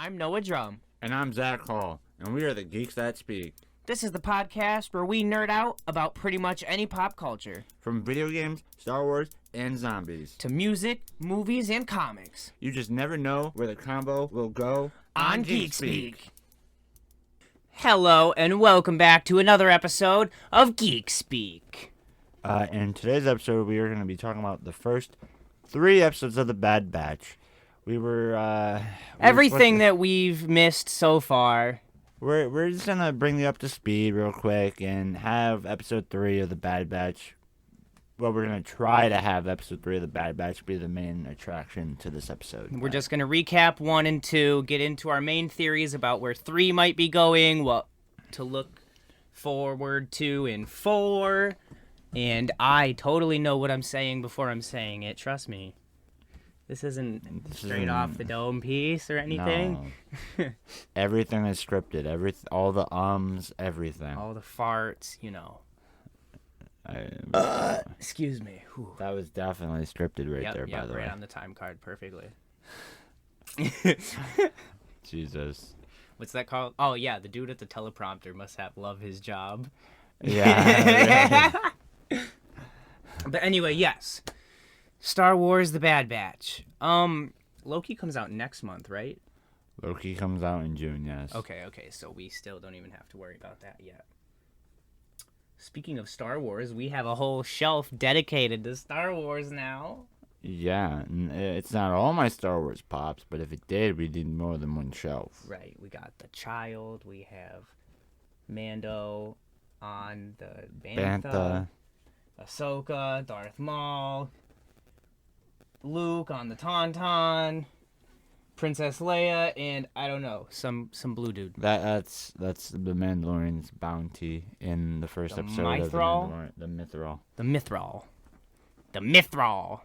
I'm Noah Drum. And I'm Zach Hall, and we are the Geeks That Speak. This is the podcast where we nerd out about pretty much any pop culture. From video games, Star Wars, and zombies. To music, movies, and comics. You just never know where the combo will go on GeeksspeaK. Hello, and welcome back to another episode of GeeksspeaK. In today's episode, we are going to be talking about the first 3 episodes of The Bad Batch. Everything that we've missed so far. We're just going to bring you up to speed real quick and have episode 3 of The Bad Batch. Well, we're going to try to have episode 3 of The Bad Batch be the main attraction to this episode. We're just going to recap 1 and 2, get into our main theories about where 3 might be going, what to look forward to in 4. And I totally know what I'm saying before I'm saying it, trust me. This isn't straight off the dome piece or anything. No. Everything is scripted. All the everything. All the farts, you know. Excuse me. Whew. That was definitely scripted by the way. Right on the time card perfectly. Jesus. What's that called? Oh, yeah, the dude at the teleprompter must love his job. Yeah. But anyway, yes. Star Wars The Bad Batch. Loki comes out next month, right? Loki comes out in June, yes. Okay, so we still don't even have to worry about that yet. Speaking of Star Wars, we have a whole shelf dedicated to Star Wars now. Yeah, it's not all my Star Wars pops, but if it did, we need more than one shelf. Right, we got the Child, we have Mando on the Bantha. Ahsoka, Darth Maul, Luke on the Tauntaun, Princess Leia, and I don't know, some blue dude. That's the Mandalorian's bounty in the first episode of the Mandalorian. The Mythrol.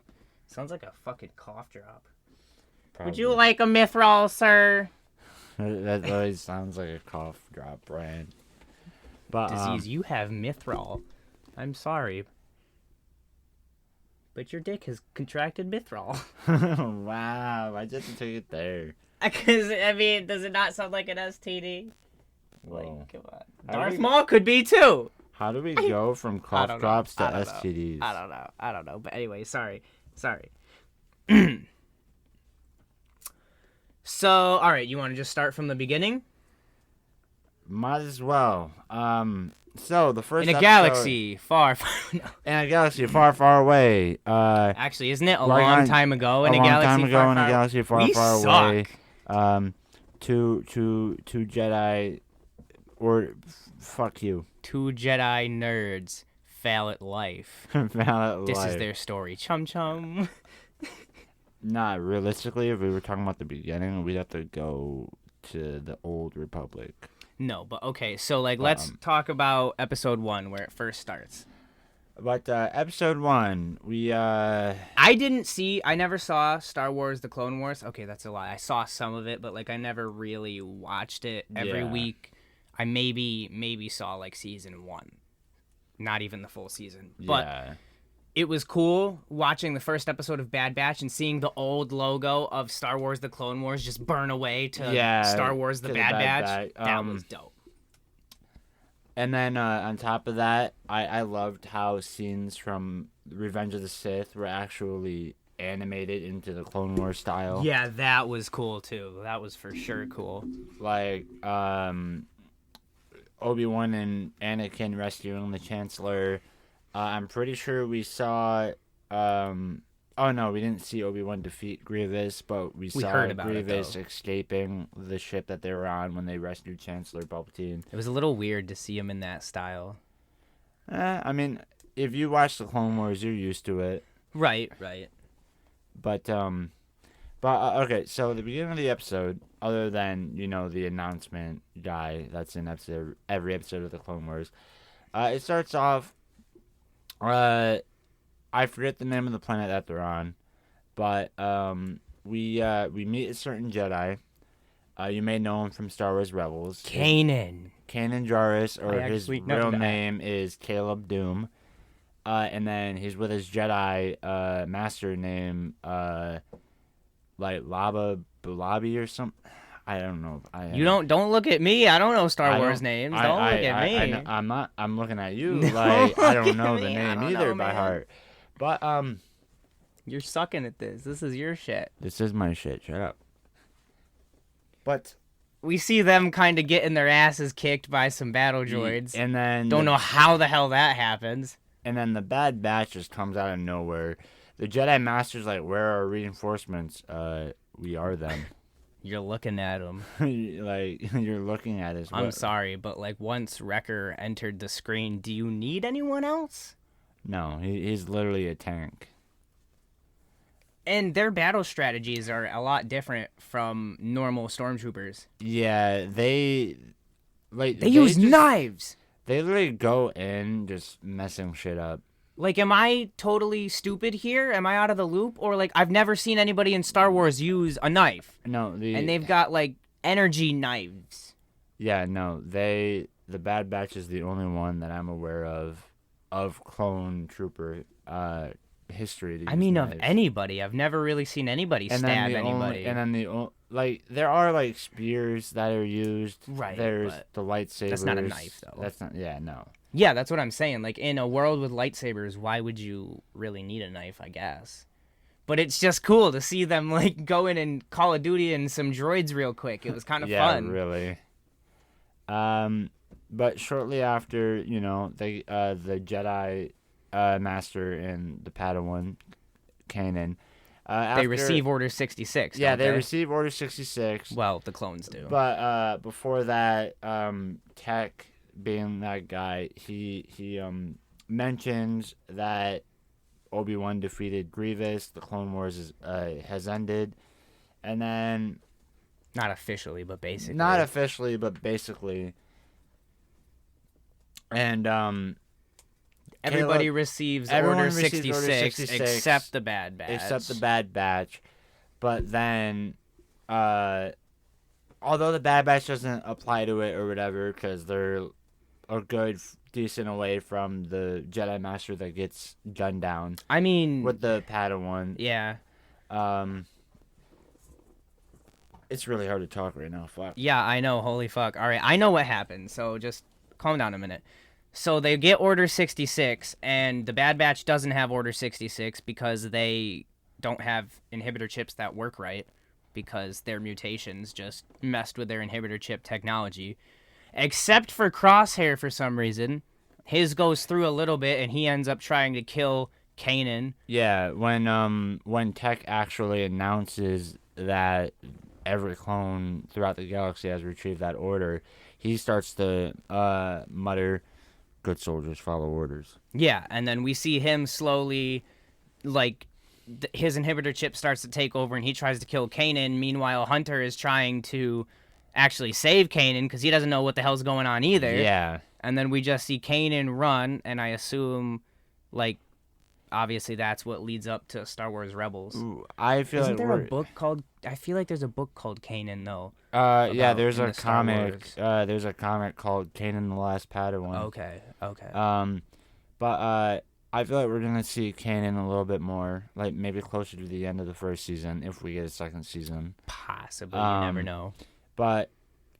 Sounds like a fucking cough drop. Probably. Would you like a Mythrol, sir? That always sounds like a cough drop brand. But disease, you have Mythrol. I'm sorry. But your dick has contracted Mythrol. Wow, I just took it there. Because, I mean, does it not sound like an STD? Whoa. Like, come on. Darth Maul could be, too. How do we go from cough drops to STDs? I don't know. But anyway, sorry. So, all right, you want to just start from the beginning? Might as well. So the first in a galaxy far in a galaxy far away. Actually, isn't it a long time ago in a galaxy far away? Two Jedi, or fuck you. 2 Jedi nerds fail at life. This is their story. Chum chum. Not realistically, if we were talking about the beginning, we'd have to go to the Old Republic. No, but okay, so let's talk about episode 1 where it first starts. But episode 1, I never saw Star Wars The Clone Wars. Okay, that's a lie. I saw some of it, but I never really watched it every week. I maybe saw season 1. Not even the full season. But it was cool watching the first episode of Bad Batch and seeing the old logo of Star Wars The Clone Wars just burn away to Star Wars The Bad Batch. That was dope. And then on top of that, I loved how scenes from Revenge of the Sith were actually animated into the Clone Wars style. Yeah, that was cool too. That was for sure cool. Obi-Wan and Anakin rescuing the Chancellor. I'm pretty sure we saw... oh, no, we didn't see Obi-Wan defeat Grievous, but we saw Grievous escaping the ship that they were on when they rescued Chancellor Palpatine. It was a little weird to see him in that style. I mean, if you watch the Clone Wars, you're used to it. Right. But okay, so the beginning of the episode, other than, the announcement guy that's in every episode of the Clone Wars, it starts off... I forget the name of the planet that they're on, but we meet a certain Jedi. You may know him from Star Wars Rebels. Kanan Jarrus, or his real name is Caleb Doom. And then he's with his Jedi master named Laba Bulabi or something. I don't know. You don't look at me. I don't know Star Wars names. Don't look at me. I'm not. I'm looking at you. Don't Like I don't look know at the me. name I don't either know, by man. heart. But You're sucking at this. This is your shit. this is my shit. Shut up. But We see them kind of getting their asses kicked by some battle droids. and then Don't know how the hell that happens. And then the Bad Batch just comes out of nowhere. The Jedi Master's like, "Where are our reinforcements? We are them." You're looking at them. Like you're looking at us. I'm sorry, but like once Wrecker entered the screen, do you need anyone else? No, he's literally a tank. And their battle strategies are a lot different from normal stormtroopers. Yeah, they use knives. They literally go in just messing shit up. Like, am I totally stupid here? Am I out of the loop? Or like, I've never seen anybody in Star Wars use a knife. No, and they've got like energy knives. Yeah, no, the Bad Batch is the only one that I'm aware of clone trooper history. I mean, of anybody. I've never really seen anybody stab anybody. There are like spears that are used. Right. There's the lightsabers. That's not a knife, though. That's not. Yeah, no. Yeah, that's what I'm saying. Like, in a world with lightsabers, why would you really need a knife, I guess? But it's just cool to see them, like, go in and Call of Duty and some droids real quick. It was kind of fun. Yeah, really. But shortly after, the Jedi Master and the Padawan, Kanan, they receive Order 66. Yeah, they they receive Order 66. Well, the clones do. But before that, Tech, being that guy, he mentions that Obi-Wan defeated Grievous. The Clone Wars has ended, and then not officially, but basically. Not officially, but basically. And everybody receives Order 66 except the Bad Batch. Except the Bad Batch. But then, although the Bad Batch doesn't apply to it or whatever, because they're a good, decent away from the Jedi Master that gets gunned down. I mean... with the Padawan. Yeah. It's really hard to talk right now. Fuck. Yeah, I know. Holy fuck. All right, I know what happened, so just calm down a minute. So they get Order 66, and the Bad Batch doesn't have Order 66 because they don't have inhibitor chips that work right, because their mutations just messed with their inhibitor chip technology. Except for Crosshair, for some reason. His goes through a little bit, and he ends up trying to kill Kanan. Yeah, when Tech actually announces that every clone throughout the galaxy has retrieved that order, he starts to mutter, "Good soldiers follow orders." Yeah, and then we see him slowly, like, his inhibitor chip starts to take over, and he tries to kill Kanan. Meanwhile, Hunter is trying to actually save Kanan because he doesn't know what the hell's going on either. Yeah. And then we just see Kanan run, and I assume, like, obviously that's what leads up to Star Wars Rebels. Ooh, I feel Isn't there a book called... I feel like there's a book called Kanan, though. Yeah, there's a comic. There's a comic called Kanan the Last Padawan. Okay. But I feel like we're gonna see Kanan a little bit more, like maybe closer to the end of the first season if we get a second season. Possibly, you never know. But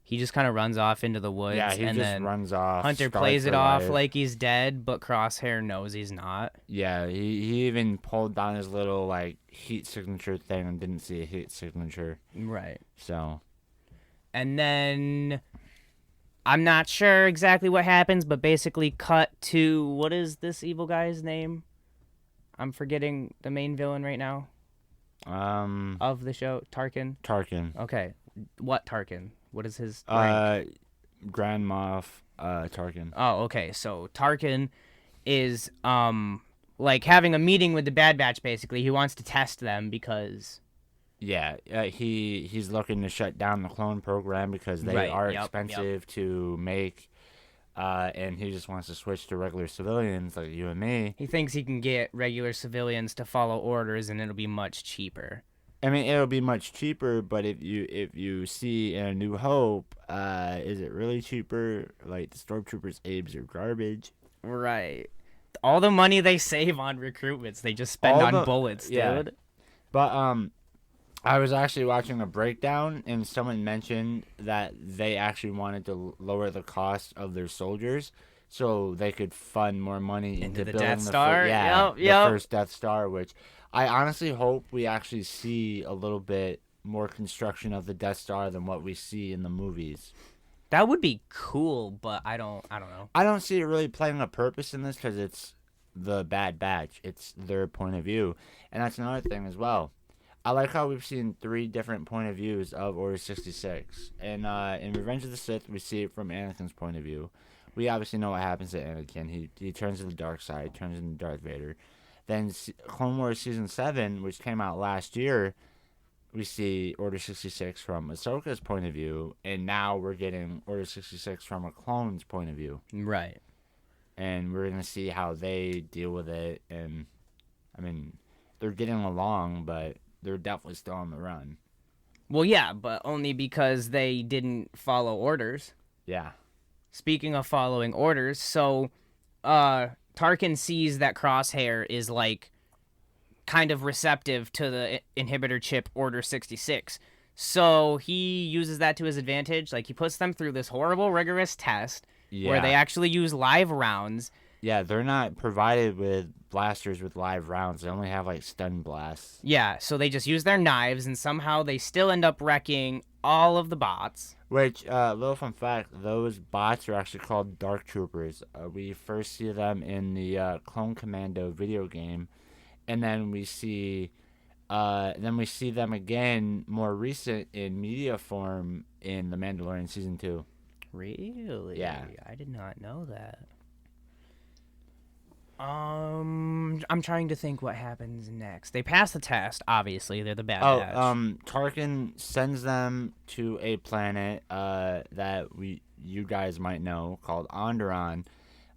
he just kind of runs off into the woods. Yeah, he and just then runs off. Hunter plays it off like he's dead, but Crosshair knows he's not. Yeah, he even pulled down his little like heat signature thing and didn't see a heat signature. Right. So. And then I'm not sure exactly what happens, but basically cut to, what is this evil guy's name? I'm forgetting the main villain right now. Of the show, Tarkin. Okay. What Tarkin? What is his rank? Grand Moff Tarkin. Oh, okay. So Tarkin is like having a meeting with the Bad Batch. Basically, he wants to test them because. Yeah, he's looking to shut down the clone program because they are expensive to make, and he just wants to switch to regular civilians like you and me. He thinks he can get regular civilians to follow orders, and it'll be much cheaper. I mean, it'll be much cheaper, but if you see in A New Hope, is it really cheaper? Like, the Stormtroopers' abes are garbage. Right. All the money they save on recruitments, they just spend on bullets, dude. But, I was actually watching a breakdown, and someone mentioned that they actually wanted to lower the cost of their soldiers so they could fund more money into the building Death Star. the first Death Star, which I honestly hope we actually see a little bit more construction of the Death Star than what we see in the movies. That would be cool, but I don't know. I don't see it really playing a purpose in this because it's the Bad Batch. It's their point of view, and that's another thing as well. I like how we've seen 3 different point of views of Order 66. And in Revenge of the Sith, we see it from Anakin's point of view. We obviously know what happens to Anakin. He turns to the dark side, turns into Darth Vader. Then Clone Wars Season 7, which came out last year, we see Order 66 from Ahsoka's point of view. And now we're getting Order 66 from a clone's point of view. Right. And we're going to see how they deal with it. And, I mean, they're getting along, but they're definitely still on the run. Well, yeah, but only because they didn't follow orders. Yeah. Speaking of following orders, so Tarkin sees that Crosshair is, like, kind of receptive to the inhibitor chip Order 66. So he uses that to his advantage. Like, he puts them through this horrible, rigorous test where they actually use live rounds. Yeah, they're not provided with blasters with live rounds. They only have, like, stun blasts. Yeah, so they just use their knives, and somehow they still end up wrecking all of the bots. Which, little fun fact, those bots are actually called Dark Troopers. We first see them in the Clone Commando video game, and then we see them again more recent in media form in The Mandalorian Season 2. Really? Yeah. I did not know that. I'm trying to think what happens next. They pass the test, obviously. They're the Bad Batch. Tarkin sends them to a planet that you guys might know called Onderon.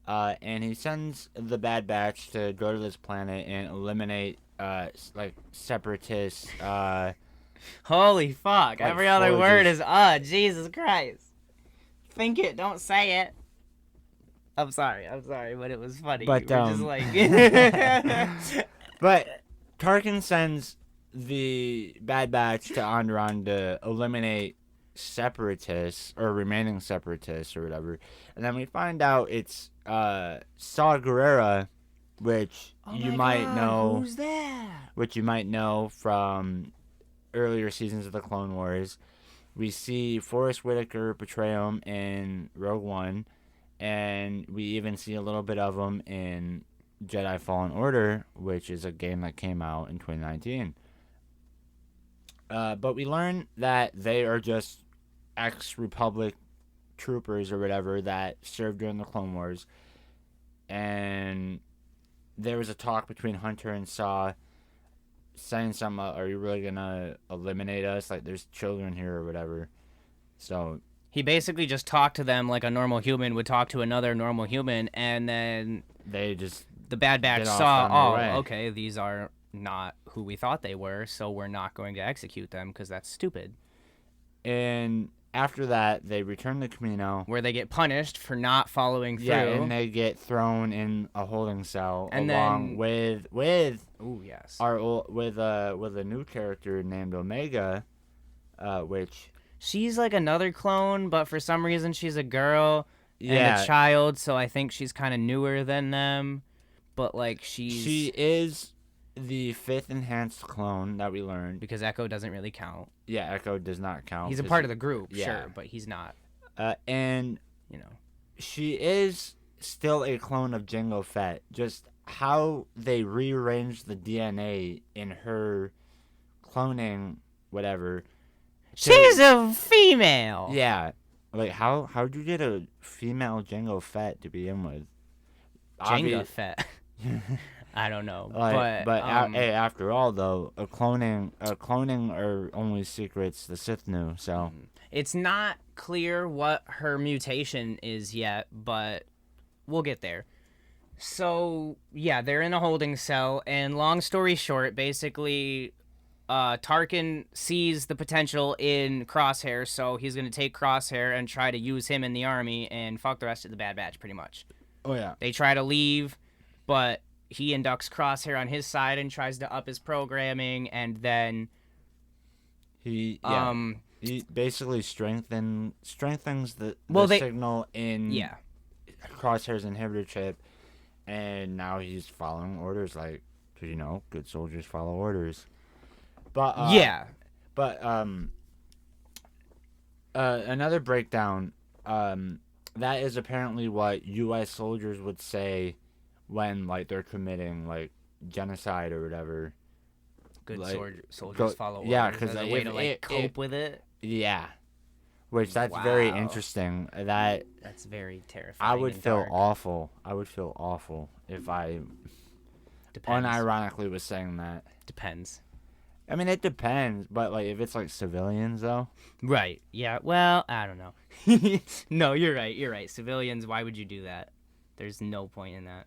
And he sends the Bad Batch to go to this planet and eliminate like separatists. Holy fuck. Like every other word is Jesus Christ. Think it, don't say it. I'm sorry, but it was funny. But, you were just like... But Tarkin sends the Bad Batch to Onderon to eliminate separatists, or remaining separatists, or whatever. And then we find out it's Saw Gerrera, which you might know... Who's that? Which you might know from earlier seasons of the Clone Wars. We see Forrest Whitaker portray him in Rogue One. And we even see a little bit of them in Jedi Fallen Order, which is a game that came out in 2019. But we learn that they are just ex-Republic troopers or whatever that served during the Clone Wars. And there was a talk between Hunter and Saw saying something, are you really going to eliminate us? Like, there's children here or whatever. So... He basically just talked to them like a normal human would talk to another normal human, and then the Bad Batch saw, okay, these are not who we thought they were, so we're not going to execute them because that's stupid. And after that, they return to Camino, where they get punished for not following through. Yeah, and they get thrown in a holding cell with a new character named Omega, which. She's like another clone, but for some reason she's a girl and a child, so I think she's kind of newer than them. But like she is the 5th enhanced clone that we learned, because Echo doesn't really count. Yeah, Echo does not count. He's a part of the group, sure, but he's not. And she is still a clone of Jango Fett. Just how they rearranged the DNA in her cloning, whatever. She's a female. Yeah. Like, how'd you get a female Jango Fett to begin with? Jango Fett. I don't know. Hey, after all, though, cloning are only secrets the Sith knew, so. It's not clear what her mutation is yet, but we'll get there. So, yeah, they're in a holding cell, and long story short, basically... Tarkin sees the potential in Crosshair, so he's going to take Crosshair and try to use him in the army and fuck the rest of the Bad Batch, pretty much. Oh, yeah. They try to leave, but he inducts Crosshair on his side and tries to up his programming, and then He basically strengthens the signal in Crosshair's inhibitor chip, and now he's following orders. Like, cause good soldiers follow orders. But another breakdown. That is apparently what U.S. soldiers would say when they're committing genocide or whatever. Good soldiers follow orders. Yeah, because a way to cope with it. Yeah, that's very interesting. That's very terrifying. I would feel awful. If I unironically was saying that. Depends. I mean, it depends, but if it's civilians though. Right. Yeah. Well, I don't know. No, you're right. Civilians. Why would you do that? There's no point in that.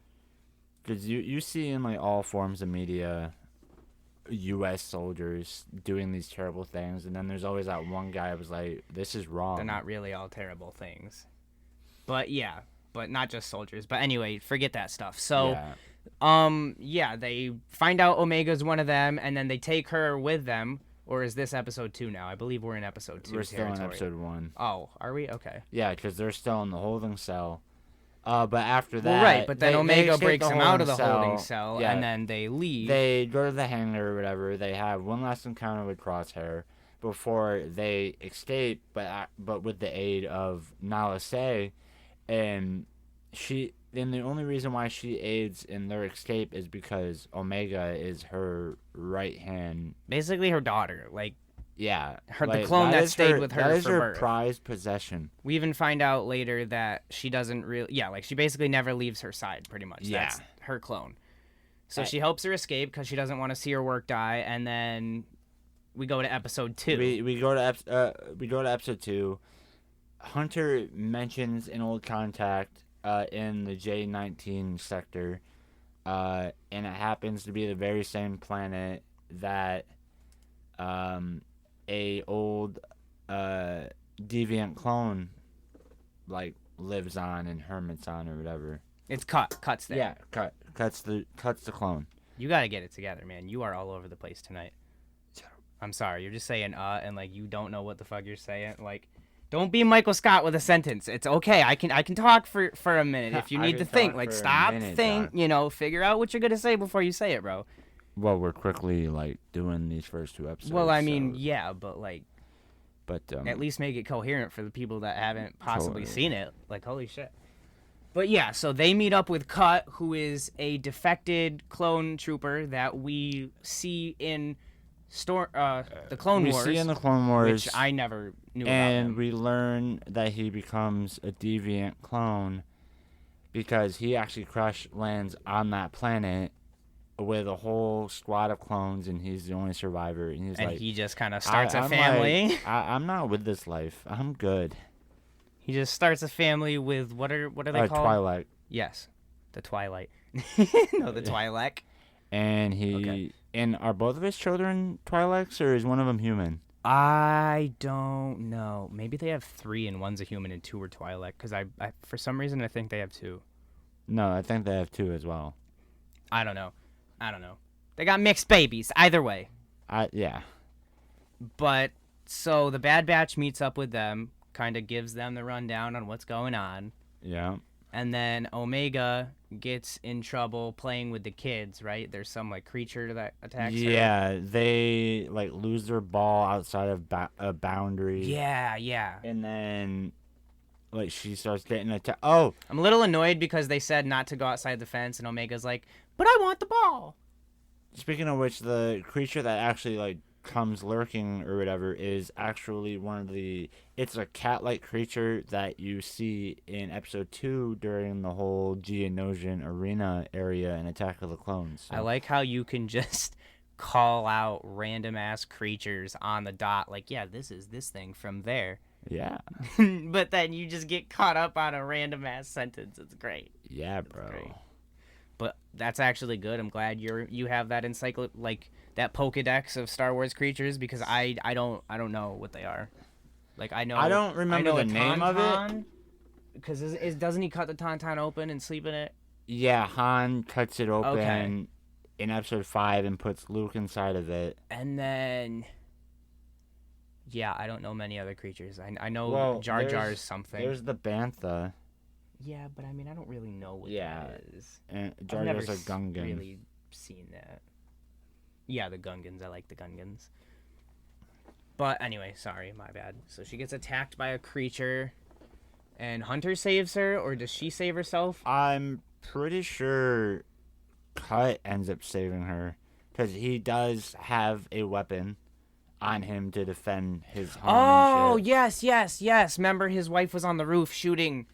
Because you see in all forms of media, U.S. soldiers doing these terrible things, and then there's always that one guy who was like, "This is wrong." They're not really all terrible things, but not just soldiers. But anyway, forget that stuff. So, they find out Omega's one of them, and then they take her with them. Or is this episode 2 now? I believe we're in episode 2. We're still in episode 1. Oh, are we? Okay. Yeah, because they're still in the holding cell. But after that, but then Omega breaks them out of the holding cell, and then they leave. They go to the hangar or whatever. They have one last encounter with Crosshair before they escape, but with the aid of Nala Se, and the only reason why she aids in their escape is because Omega is her right hand, basically her daughter, Yeah, the clone that stayed with her that is for her birth. Prized possession. We even find out later that she doesn't really, she basically never leaves her side, pretty much. Yeah. That's her clone. So she helps her escape because she doesn't want to see her work die, and then we go to episode 2. We go to episode 2. Hunter mentions an old contact in the J-19 sector, and it happens to be the very same planet that a old deviant clone lives on and hermits on or whatever. It's cuts there. Yeah, cuts the clone. You gotta get it together, man. You are all over the place tonight. I'm sorry, you're just saying and you don't know what the fuck you're saying. Don't be Michael Scott with a sentence. It's okay. I can talk for a minute if you need to think. Stop, think. Figure out what you're gonna say before you say it, bro. Well, we're quickly doing these first 2 episodes. Well, I mean, yeah, but at least make it coherent for the people that haven't possibly seen it. Holy shit. But yeah, so they meet up with Cut, who is a defected clone trooper that we see in the Clone Wars. We see in the Clone Wars, which I never knew about and we learn that he becomes a deviant clone because he actually crash lands on that planet with a whole squad of clones, and he's the only survivor. And he just kind of starts a family. I'm not with this life. I'm good. He just starts a family with what are they called? Twilight. Yes, the Twilight. No, the Twi'lek. And and are both of his children Twi'leks, or is one of them human? I don't know. Maybe they have 3, and one's a human, and 2 are Twi'lek. Because I for some reason I think they have 2. No, I think they have 2 as well. I don't know. They got mixed babies. Either way. Yeah. But so the Bad Batch meets up with them, kind of gives them the rundown on what's going on. Yeah. And then Omega gets in trouble playing with the kids, right? There's some creature that attacks her. Yeah, they lose their ball outside of a boundary. Yeah. And then she starts getting attacked. Oh, I'm a little annoyed because they said not to go outside the fence, and Omega's like, "But I want the ball." Speaking of which, the creature that actually comes lurking or whatever is actually it's a cat-like creature that you see in episode 2 during the whole Geonosian arena area in Attack of the Clones. So. I like how you can just call out random ass creatures on the dot, this is this thing from there. Yeah. But then you just get caught up on a random ass sentence. It's great. Yeah, bro. Great. But that's actually good. I'm glad you have that that Pokedex of Star Wars creatures, because I don't know what they are. I don't remember the name of it. Because doesn't he cut the Tauntaun open and sleep in it? Yeah, Han cuts it open in episode 5 and puts Luke inside of it. And then Yeah, I don't know many other creatures. I know Jar Jar's something. There's the bantha. Yeah, but I mean, I don't really know what that is. And Jar Jar's a Gungan. I've never really seen that. Yeah, the Gungans. I like the Gungans. But anyway, sorry, my bad. So she gets attacked by a creature, and Hunter saves her, or does she save herself? I'm pretty sure Cut ends up saving her, because he does have a weapon on him to defend his home. Oh, yes. Remember, his wife was on the roof shooting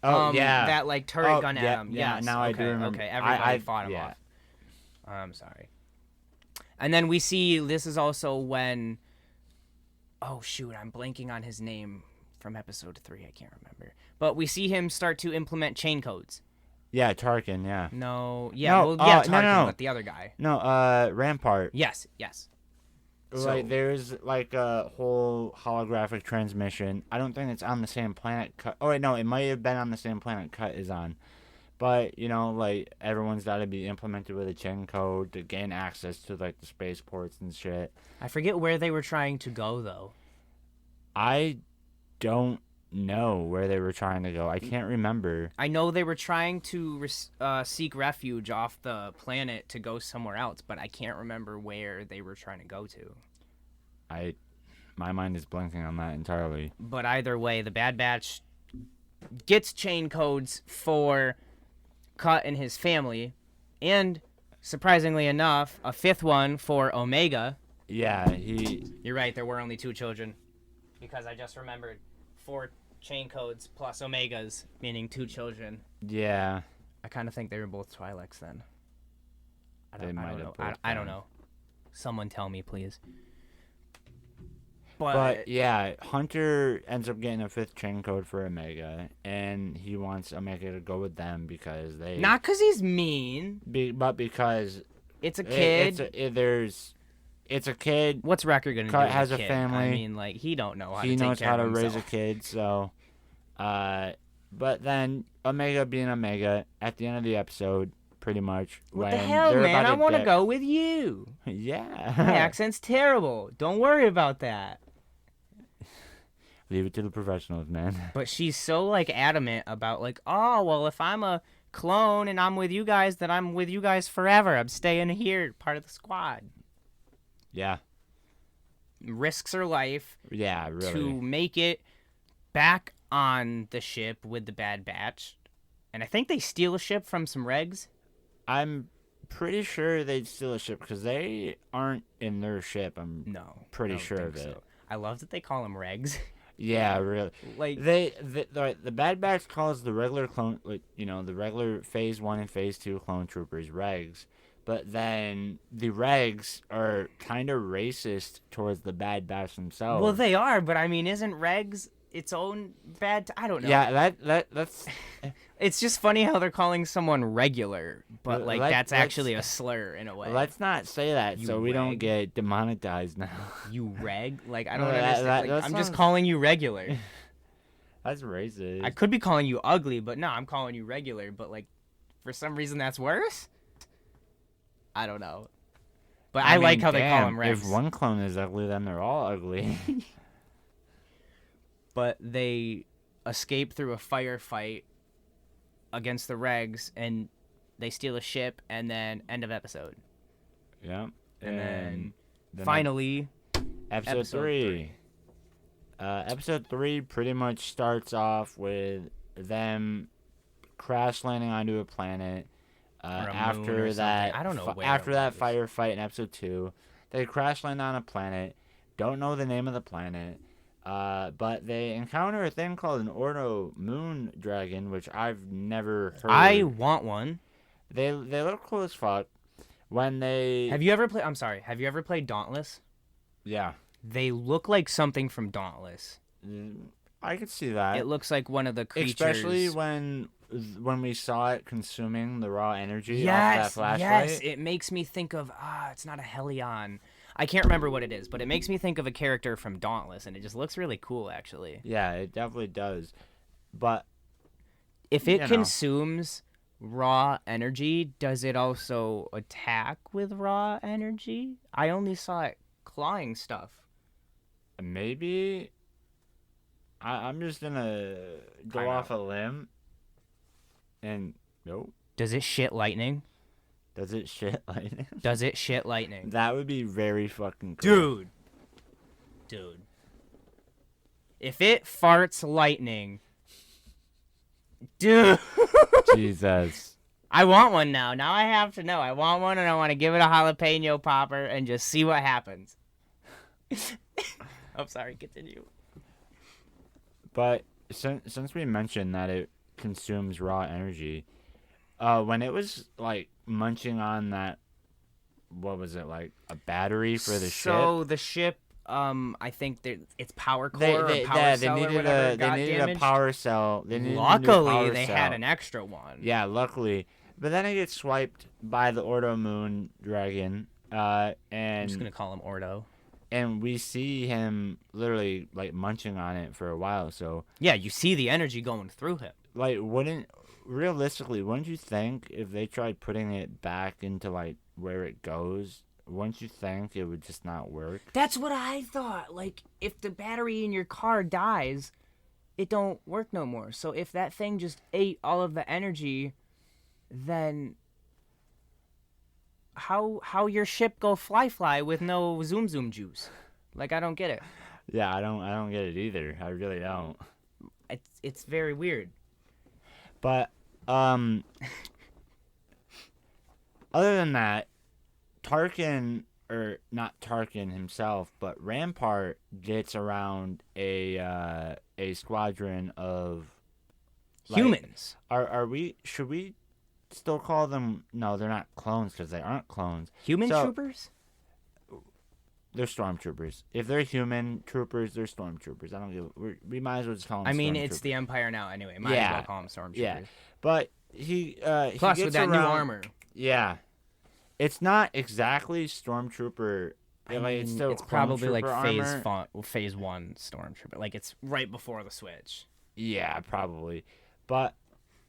that like turret gun at him. Yeah, yes. now I do remember. Okay, everybody fought him off. I'm sorry. And then we see, this is also when... Oh, shoot, I'm blanking on his name from episode 3. I can't remember. But we see him start to implement chain codes. Yeah, Tarkin, yeah. Tarkin, no. but the other guy. No, Rampart. Yes. Like, there's, like, a whole holographic transmission. I don't think it's on the same planet Cut... Oh, wait, no, it might have been on the same planet Cut is on. But, you know, like, everyone's got to be implemented with a chain code to gain access to, like, the spaceports and shit. I forget where they were trying to go, though. I don't know where they were trying to go. I can't remember. I know they were trying to seek refuge off the planet to go somewhere else, but I can't remember where they were trying to go to. My mind is blanking on that entirely. But either way, the Bad Batch gets chain codes for Cut and his family, and surprisingly enough, a 5th one for Omega. Yeah, You're right, there were only 2 children. Because I just remembered 4 chain codes plus Omegas, meaning 2 children. Yeah. I kind of think they were both Twi'leks then. I don't know. Someone tell me, please. But yeah, Hunter ends up getting a 5th chain code for Omega, and he wants Omega to go with them because they... Not because he's mean. But because... It's a kid. It's a kid. What's Wrecker gonna do? Has a kid? family. I mean, like, he don't know how to take care of himself. He knows how to raise a kid, so... But then, Omega being Omega, at the end of the episode, pretty much... What the hell, man? I want to go with you. Yeah. My accent's terrible. Don't worry about that. Leave it to the professionals, man. But she's so, like, adamant about, like, oh, well, if I'm a clone and I'm with you guys, then I'm with you guys forever. I'm staying here, part of the squad. Yeah. Risks her life. Yeah, really. To make it back on the ship with the Bad Batch. And I think they steal a ship from some regs. I'm pretty sure they'd steal a ship because they aren't in their ship. I'm pretty sure of it. So. I love that they call them regs. Yeah, really. Like the Bad Batch calls the regular clone, like, you know, the regular Phase 1 and Phase 2 clone troopers regs, but then the regs are kind of racist towards the Bad Batch themselves. Well, they are, but I mean, isn't regs its own bad? I don't know. Yeah, that's. It's just funny how they're calling someone regular, but like that's actually a slur in a way. Let's not say that so we don't get demonetized now. You reg? Like, I don't understand. I'm just calling you regular. That's racist. I could be calling you ugly, but no, I'm calling you regular. But like, for some reason, that's worse. I don't know. But I mean, like how they call them regs. If one clone is ugly, then they're all ugly. But they escape through a firefight against the regs, and they steal a ship, and then end of episode. Yeah. And then finally, episode 3. Episode 3 pretty much starts off with them crash landing onto a planet. After that, I don't know where after that firefight in episode 2, they crash land on a planet. Don't know the name of the planet. But they encounter a thing called an Ordo moon dragon, which I've never heard. I want one. They look cool as fuck. When they Have you ever played Dauntless? Yeah. They look like something from Dauntless. I could see that. It looks like one of the creatures. Especially when we saw it consuming the raw energy off that flashlight. Yes, it makes me think of it's not a Helion. I can't remember what it is, but it makes me think of a character from Dauntless, and it just looks really cool, actually. Yeah, it definitely does. But if it consumes raw energy, does it also attack with raw energy? I only saw it clawing stuff. Maybe I'm just gonna go off a limb. And nope. Does it shit lightning? Does it shit lightning? Does it shit lightning? That would be very fucking cool. Dude. If it farts lightning, dude. Jesus. I want one now. Now I have to know. I want one, and I want to give it a jalapeno popper and just see what happens. I'm sorry. Continue. But since we mentioned that it consumes raw energy, when it was like munching on that, what was it, like a battery for the ship? So the ship, I think it's power core or power cell or whatever. They needed a power cell. Luckily, they had an extra one. Yeah, luckily. But then it gets swiped by the Ordo Moon Dragon, and I'm just gonna call him Ordo. And we see him literally like munching on it for a while. So yeah, you see the energy going through him. Like, realistically, wouldn't you think if they tried putting it back into like where it goes, wouldn't you think it would just not work? That's what I thought. Like, if the battery in your car dies, it don't work no more. So if that thing just ate all of the energy, then how your ship go fly with no zoom juice? Like, I don't get it. Yeah, I don't get it either. I really don't. It's very weird. But other than that, Tarkin, or not Tarkin himself, but Rampart gets around a squadron of humans. Should we still call them? No, they're not clones because they aren't clones. Troopers? They're stormtroopers. If they're human troopers, they're stormtroopers. I don't give. We might as well just call them. I mean, it's the Empire now anyway. Might as well call them stormtroopers. Yeah, but plus he with that new armor. Yeah, it's not exactly stormtrooper. It's probably like armor. phase 1 stormtrooper. Like, it's right before the switch. Yeah, probably, but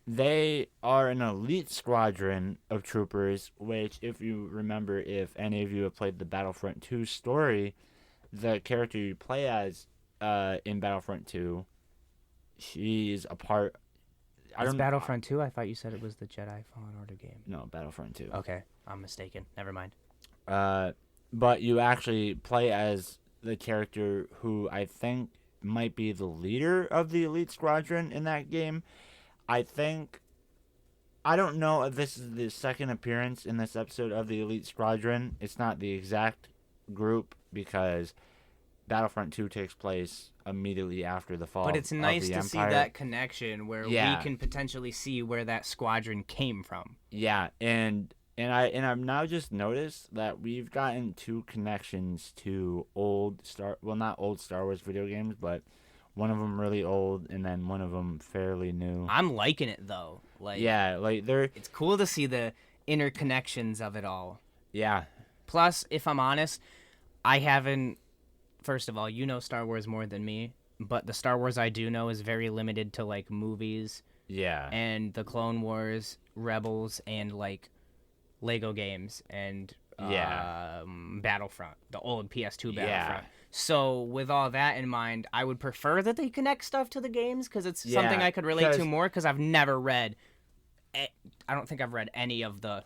they are an elite squadron of troopers, which, if you remember, if any of you have played the Battlefront 2 story, the character you play as in Battlefront 2, she's a part... It's Battlefront 2? I thought you said it was the Jedi Fallen Order game. No, Battlefront 2. Okay, I'm mistaken. Never mind. But you actually play as the character who I think might be the leader of the elite squadron in that game. I don't know if this is the second appearance in this episode of the Elite Squadron. It's not the exact group because Battlefront 2 takes place immediately after the fall of the Empire. But it's nice to see that connection where we can potentially see where that squadron came from. Yeah, and I've now just noticed that we've gotten 2 connections to not old Star Wars video games, but one of them really old, and then one of them fairly new. I'm liking it though. It's cool to see the interconnections of it all. Yeah. Plus, if I'm honest, I haven't. First of all, you know Star Wars more than me, but the Star Wars I do know is very limited to like movies. Yeah. And the Clone Wars, Rebels, and like Lego games and Battlefront, the old PS2 Battlefront. Yeah. So with all that in mind, I would prefer that they connect stuff to the games because it's something I could relate to more because I've never read. I don't think I've read any of the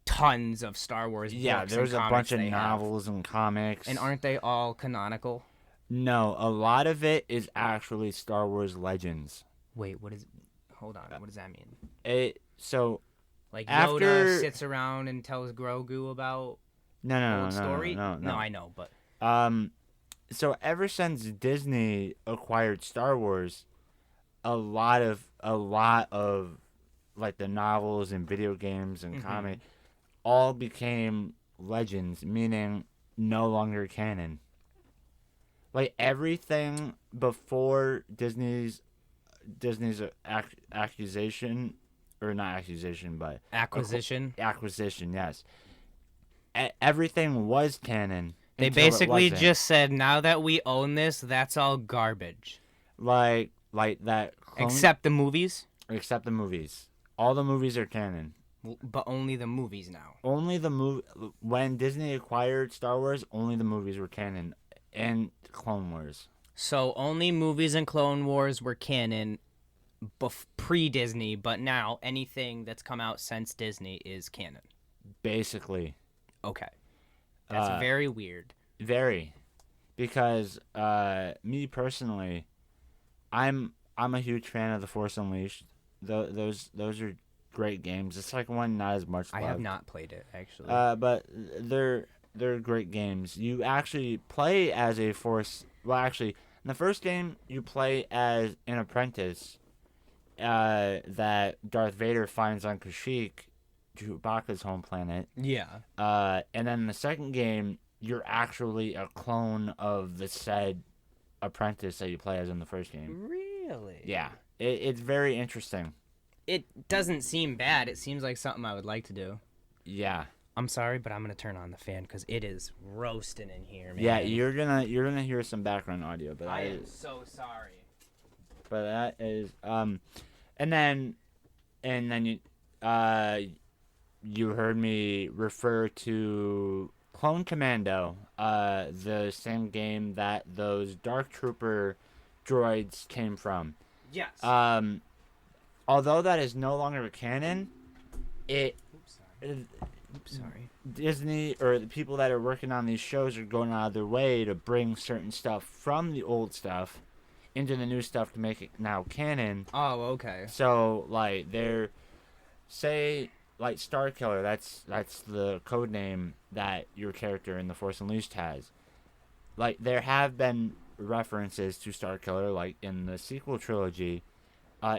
tons of Star Wars books. Yeah, there's a bunch of novels and comics. And aren't they all canonical? No, a lot of it is actually Star Wars Legends. Wait, hold on, what does that mean? Like Yoda sits around and tells Grogu about old story? No, I know, but... So ever since Disney acquired Star Wars, a lot of like the novels and video games and comic all became legends, meaning no longer canon. Like everything before Disney's accusation, or not accusation, but acquisition. Acquisition, yes. Everything was canon. They basically just said, now that we own this, that's all garbage. Like that. Except the movies? Except the movies. All the movies are canon. But only the movies now. Only the movie. When Disney acquired Star Wars, only the movies were canon. and Clone Wars. So only movies and Clone Wars were canon pre-Disney, but now anything that's come out since Disney is canon. Basically. Okay. That's very weird. Very. Because me personally, I'm a huge fan of The Force Unleashed. Those are great games. It's like one not as much loved. I have not played it, actually. But they're great games. You actually play as a Force... Well, actually, in the first game, you play as an apprentice that Darth Vader finds on Kashyyyk, Chewbacca's home planet. Yeah. And then in the second game, you're actually a clone of the said apprentice that you play as in the first game. Really? Yeah. It's very interesting. It doesn't seem bad. It seems like something I would like to do. Yeah. I'm sorry, but I'm gonna turn on the fan because it is roasting in here, man. Yeah, you're gonna hear some background audio, but I am so sorry. But that is and then you heard me refer to Clone Commando, the same game that those Dark Trooper droids came from. Yes. Although that is no longer canon, Sorry. Disney or the people that are working on these shows are going out of their way to bring certain stuff from the old stuff into the new stuff to make it now canon. Oh, okay. So like say like Starkiller, that's the code name that your character in The Force Unleashed has. Like there have been references to Starkiller, like in the sequel trilogy,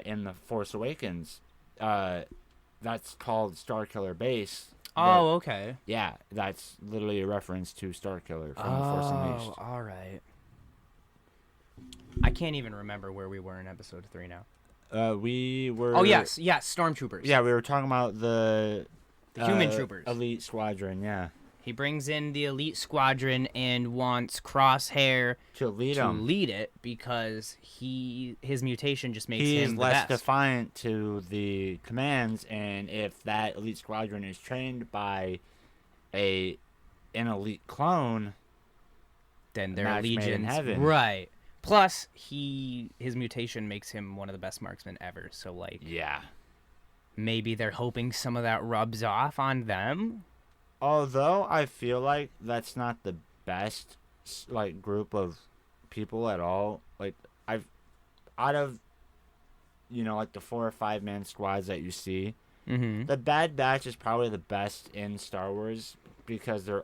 in The Force Awakens. That's called Starkiller Base. Oh, okay. Yeah, that's literally a reference to Starkiller from The Force Unleashed. Oh, all right. I can't even remember where we were in episode 3 now. We were... Oh, yes, Stormtroopers. Yeah, we were talking about the human troopers. Elite Squadron, yeah. He brings in the Elite Squadron and wants Crosshair to lead it because his mutation just makes him the less best. Defiant to the commands, and if that Elite Squadron is trained by an elite clone, then they're legions. Made in heaven. Right. Plus, his mutation makes him one of the best marksmen ever. So, like, yeah, maybe they're hoping some of that rubs off on them. Although I feel like that's not the best like group of people at all. Like out of like the 4 or 5 man squads that you see, the Bad Batch is probably the best in Star Wars because they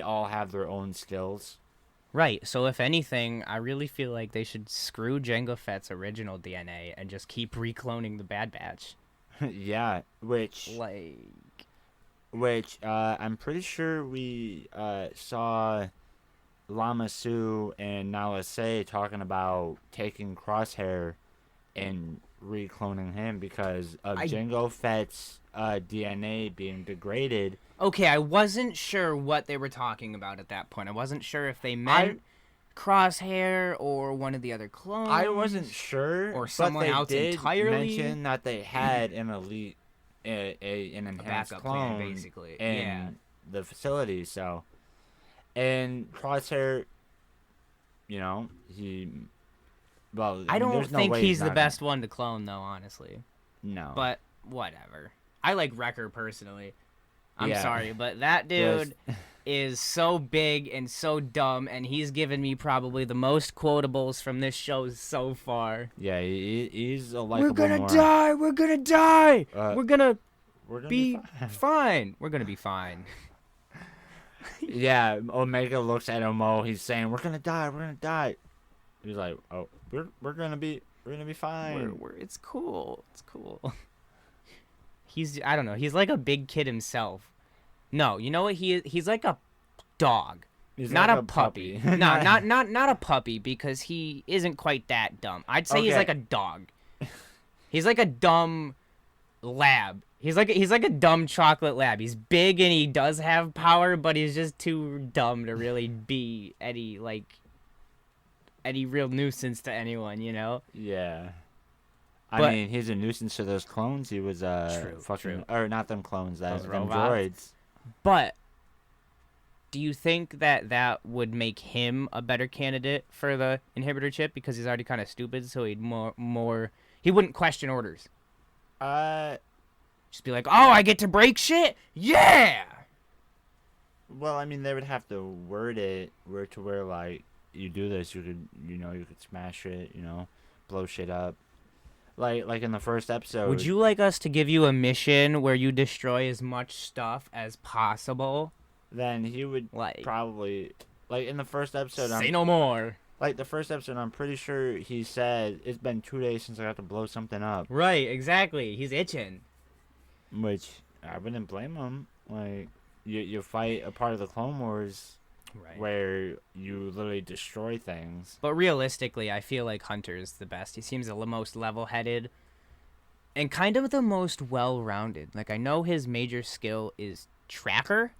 all have their own skills. Right. So if anything, I really feel like they should screw Jango Fett's original DNA and just keep recloning the Bad Batch. Yeah, which I'm pretty sure we saw Lama Su and Nala Se talking about taking Crosshair and recloning him because of Jango Fett's DNA being degraded. Okay, I wasn't sure what they were talking about at that point. I wasn't sure if they meant Crosshair or one of the other clones. I wasn't sure, or someone else entirely. Mention that they had an elite, an enhanced clone, plan, basically, in the facility. So, and Crosshair, I don't think he's the best one to clone, though. Honestly, no. But whatever. I like Wrecker personally. I'm sorry, but that dude is so big and so dumb, and he's given me probably the most quotables from this show so far. Yeah, he's a likable. We're gonna die. We're gonna die. We're gonna be fine. We're gonna be fine. Yeah, Omega looks at him. He's saying, "We're gonna die. We're gonna die." He's like, "Oh, we're gonna be fine. It's cool. It's cool." I don't know. He's like a big kid himself. No, you know what he is? He's like a dog, not like a puppy. No, not a puppy because he isn't quite that dumb. I'd say he's like a dog. He's like a dumb lab. He's like a dumb chocolate lab. He's big and he does have power, but he's just too dumb to really be any real nuisance to anyone, Yeah. I mean, he's a nuisance to those clones. He was true. Or not them clones, them robots. droids. But do you think that would make him a better candidate for the inhibitor chip because he's already kind of stupid, so he'd more he wouldn't question orders. Just be like, "Oh, I get to break shit? Yeah!" Well, I mean, they would have to word to where, like, you do this, you could smash it, blow shit up. Like in the first episode. Would you like us to give you a mission where you destroy as much stuff as possible? Then he would probably, like, in the first episode. Say no more. Like, the first episode, I'm pretty sure he said, it's been 2 days since I got to blow something up. Right, exactly. He's itching. Which, I wouldn't blame him. Like, you fight a part of the Clone Wars where you literally destroy things. But realistically, I feel like Hunter's the best. He seems the most level-headed and kind of the most well-rounded. Like, I know his major skill is Tracker.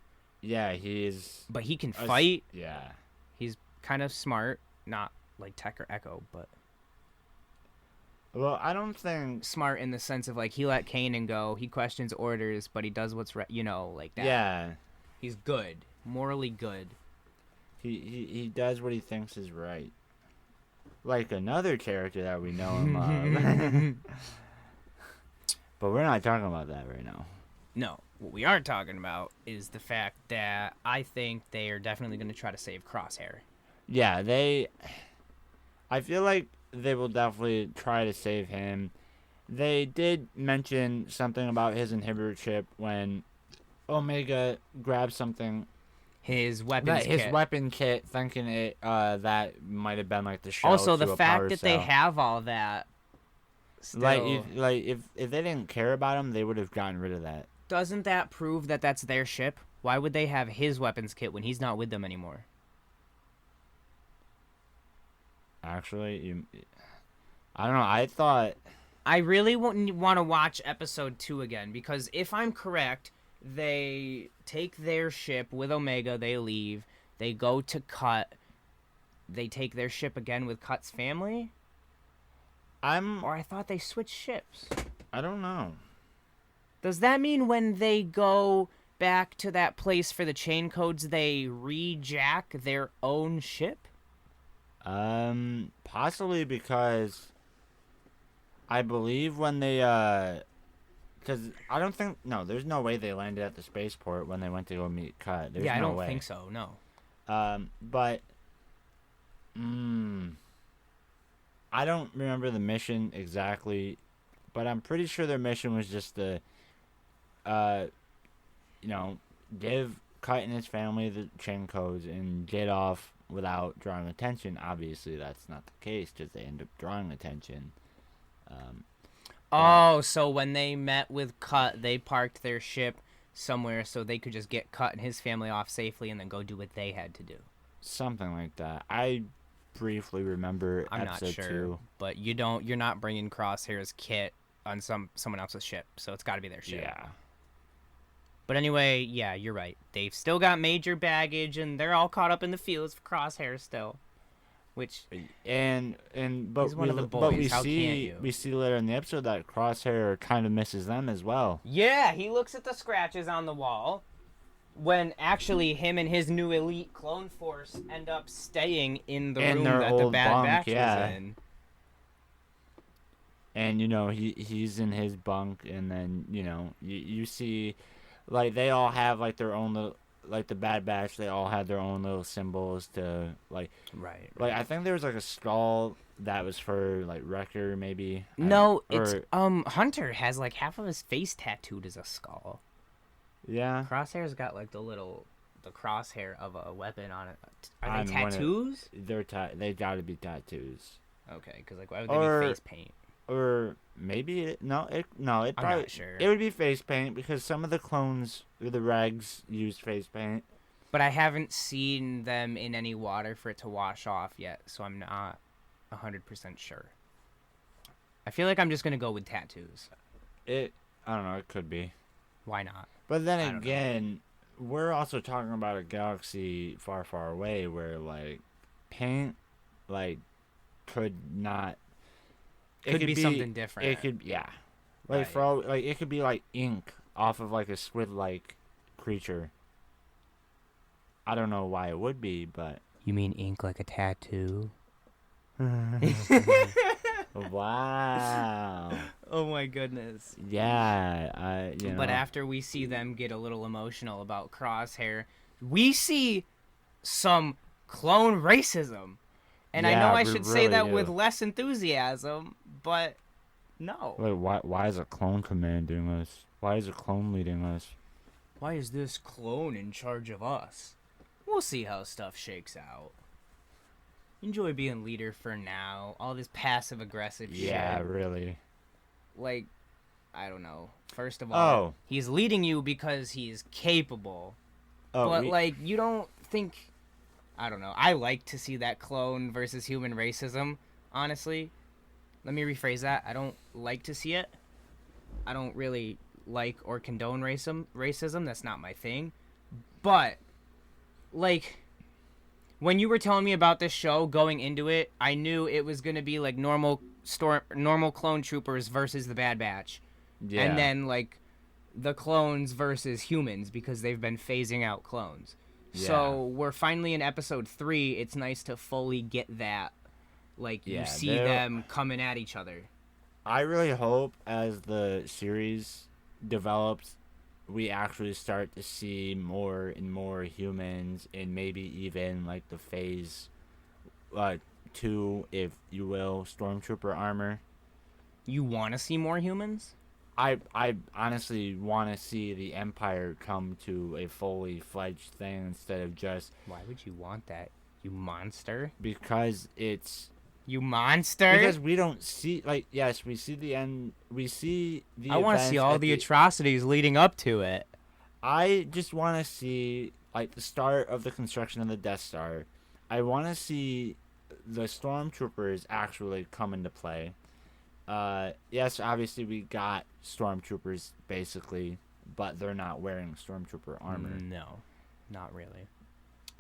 Yeah, he is. But he can fight. Yeah. He's kind of smart. Not like Tech or Echo, but... Well, I don't think... Smart in the sense of, like, he let Kanan go. He questions orders, but he does what's right, like that. Yeah. He's good. Morally good. He does what he thinks is right. Like another character that we know him of. But we're not talking about that right now. No. What we are talking about is the fact that I think they are definitely going to try to save Crosshair. Yeah, I feel like they will definitely try to save him. They did mention something about his inhibitor chip when Omega grabbed something. His weapons kit. His weapon kit, thinking it that might have been like the shell. Also, to the a fact power that cell. they have all that. Still, if they didn't care about him, they would have gotten rid of that. Doesn't that prove that that's their ship? Why would they have his weapons kit when he's not with them anymore? Actually, I don't know. I thought I really want to watch episode 2 again because if I'm correct, they take their ship with Omega, they leave, they go to Cut, they take their ship again with Cut's family? Or I thought they switched ships. I don't know. Does that mean when they go back to that place for the chain codes, they rejack their own ship? Possibly because I believe when they, because I don't think, no, there's no way they landed at the spaceport when they went to go meet Cut. There's I no don't way. think so, no. But, I don't remember the mission exactly, but I'm pretty sure their mission was just to, give Cut and his family the chain codes and get off without drawing attention. Obviously, that's not the case because they end up drawing attention. So when they met with Cut, they parked their ship somewhere so they could just get Cut and his family off safely and then go do what they had to do. Something like that. I briefly remember I'm episode not sure, 2. But you're not bringing Crosshair's kit on someone else's ship, so it's got to be their ship. Yeah. But anyway, yeah, you're right. They've still got major baggage, and they're all caught up in the fields for Crosshair still. Which but he's one of the boys. But we How see can't you? we see later in the episode that Crosshair kind of misses them as well. Yeah, he looks at the scratches on the wall when actually him and his new elite clone force end up staying in the room that the Bad Batch was in. And he's in his bunk, and then you see, like, they all have like their own little, like the Bad Batch, they all had their own little symbols to right. Like, I think there was like a skull that was for like Wrecker, maybe. No, it's Hunter has like half of his face tattooed as a skull. Yeah. Crosshair's got like the crosshair of a weapon on it. Are they tattoos? They gotta be tattoos. Okay, because like why would they be face paint? Or maybe I'm not sure. It would be face paint because some of the clones or the regs used face paint. But I haven't seen them in any water for it to wash off yet, so I'm not 100% sure. I feel like I'm just gonna go with tattoos. I don't know. It could be. Why not? But then again, we're also talking about a galaxy far, far away where like paint, like, could not. Could be something different. It could, yeah. Like, for all, like, it could be like ink off of like a squid-like creature. I don't know why it would be, but... You mean ink like a tattoo? Wow. Oh my goodness. Yeah, But after we see them get a little emotional about Crosshair, we see some clone racism. And I know I should say that with less enthusiasm, but no. Wait, why is a clone commanding us? Why is a clone leading us? Why is this clone in charge of us? We'll see how stuff shakes out. Enjoy being leader for now. All this passive-aggressive shit. Yeah, really. Like, I don't know. First of all, he's leading you because he's capable. But, you don't think... I don't know. I like to see that clone versus human racism, honestly. Let me rephrase that. I don't like to see it. I don't really like or condone racism. That's not my thing. But, when you were telling me about this show going into it, I knew it was going to be like normal clone troopers versus the Bad Batch. Yeah. And then, the clones versus humans because they've been phasing out clones. Yeah. So we're finally in episode 3. It's nice to fully get that. You see them coming at each other. I really hope as the series develops, we actually start to see more and more humans and maybe even the phase 2, if you will, stormtrooper armor. You want to see more humans? I honestly want to see the Empire come to a fully fledged thing instead of just... Why would you want that, you monster? Because it's... You monster? Because we don't see... yes, we see the end... We see the I want to see all the atrocities leading up to it. I just want to see, the start of the construction of the Death Star. I want to see the Stormtroopers actually come into play. Yes, obviously we got Stormtroopers, basically, but they're not wearing Stormtrooper armor. No, not really.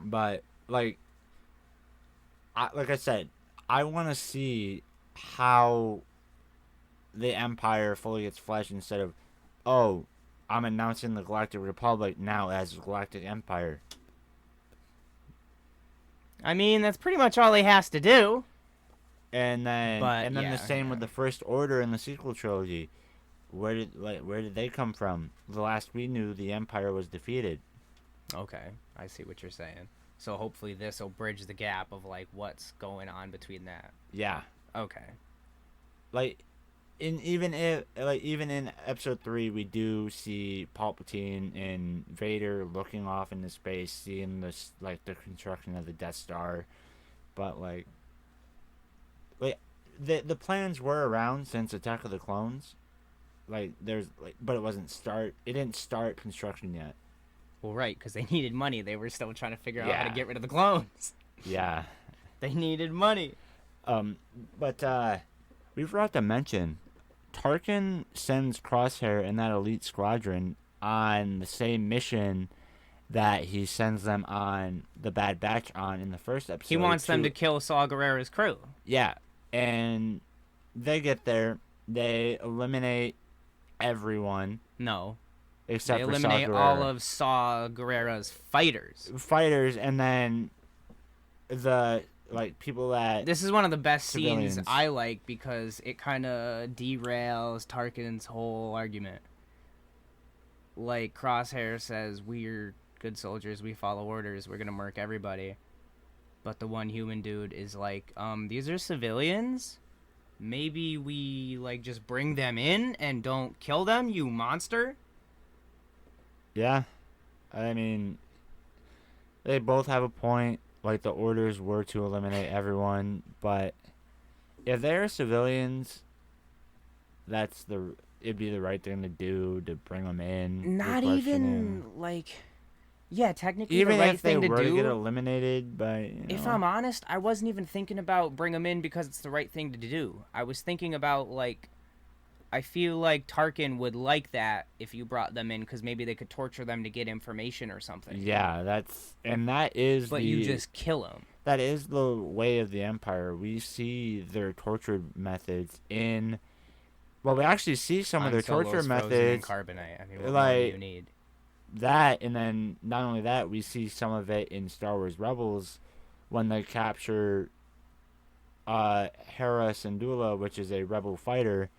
But, like I said, I want to see how the Empire fully gets fleshed instead of, I'm announcing the Galactic Republic now as the Galactic Empire. I mean, that's pretty much all he has to do. And then the same with the First Order in the sequel trilogy. Where did they come from? The last we knew, the Empire was defeated. Okay, I see what you're saying. So hopefully this will bridge the gap of what's going on between that. Yeah. Okay. Even in episode 3, we do see Palpatine and Vader looking off into space, seeing this the construction of the Death Star, but the plans were around since Attack of the Clones. But it didn't start construction yet. Well, right, because they needed money. They were still trying to figure out how to get rid of the clones. Yeah. They needed money. But we forgot to mention, Tarkin sends Crosshair and that elite squadron on the same mission that he sends them on the Bad Batch on in the first episode. He wants them to kill Saw Gerrera's crew. Yeah, and they get there. They eliminate everyone. No. Except for Saw Gerrera. They eliminate all of Saw Gerrera's fighters. And then the... people that... This is one of the best scenes I like because it kind of derails Tarkin's whole argument. Crosshair says, we're good soldiers, we follow orders, we're gonna murk everybody. But the one human dude is these are civilians? Maybe we, just bring them in and don't kill them, you monster? Yeah. I mean, they both have a point. The orders were to eliminate everyone, but if they're civilians, it'd be the right thing to do to bring them in. Not even yeah, technically even the right if they thing to were do. To get eliminated, but if I'm honest, I wasn't even thinking about bring them in because it's the right thing to do. I was thinking about I feel like Tarkin would like that if you brought them in because maybe they could torture them to get information or something. Yeah, that is. But you just kill them. That is the way of the Empire. We see their torture methods in. Well, we actually see some of their torture methods. Carbonite. I mean, what more do you need? that, and then not only that, we see some of it in Star Wars Rebels when they capture Hera Syndulla, which is a rebel fighter.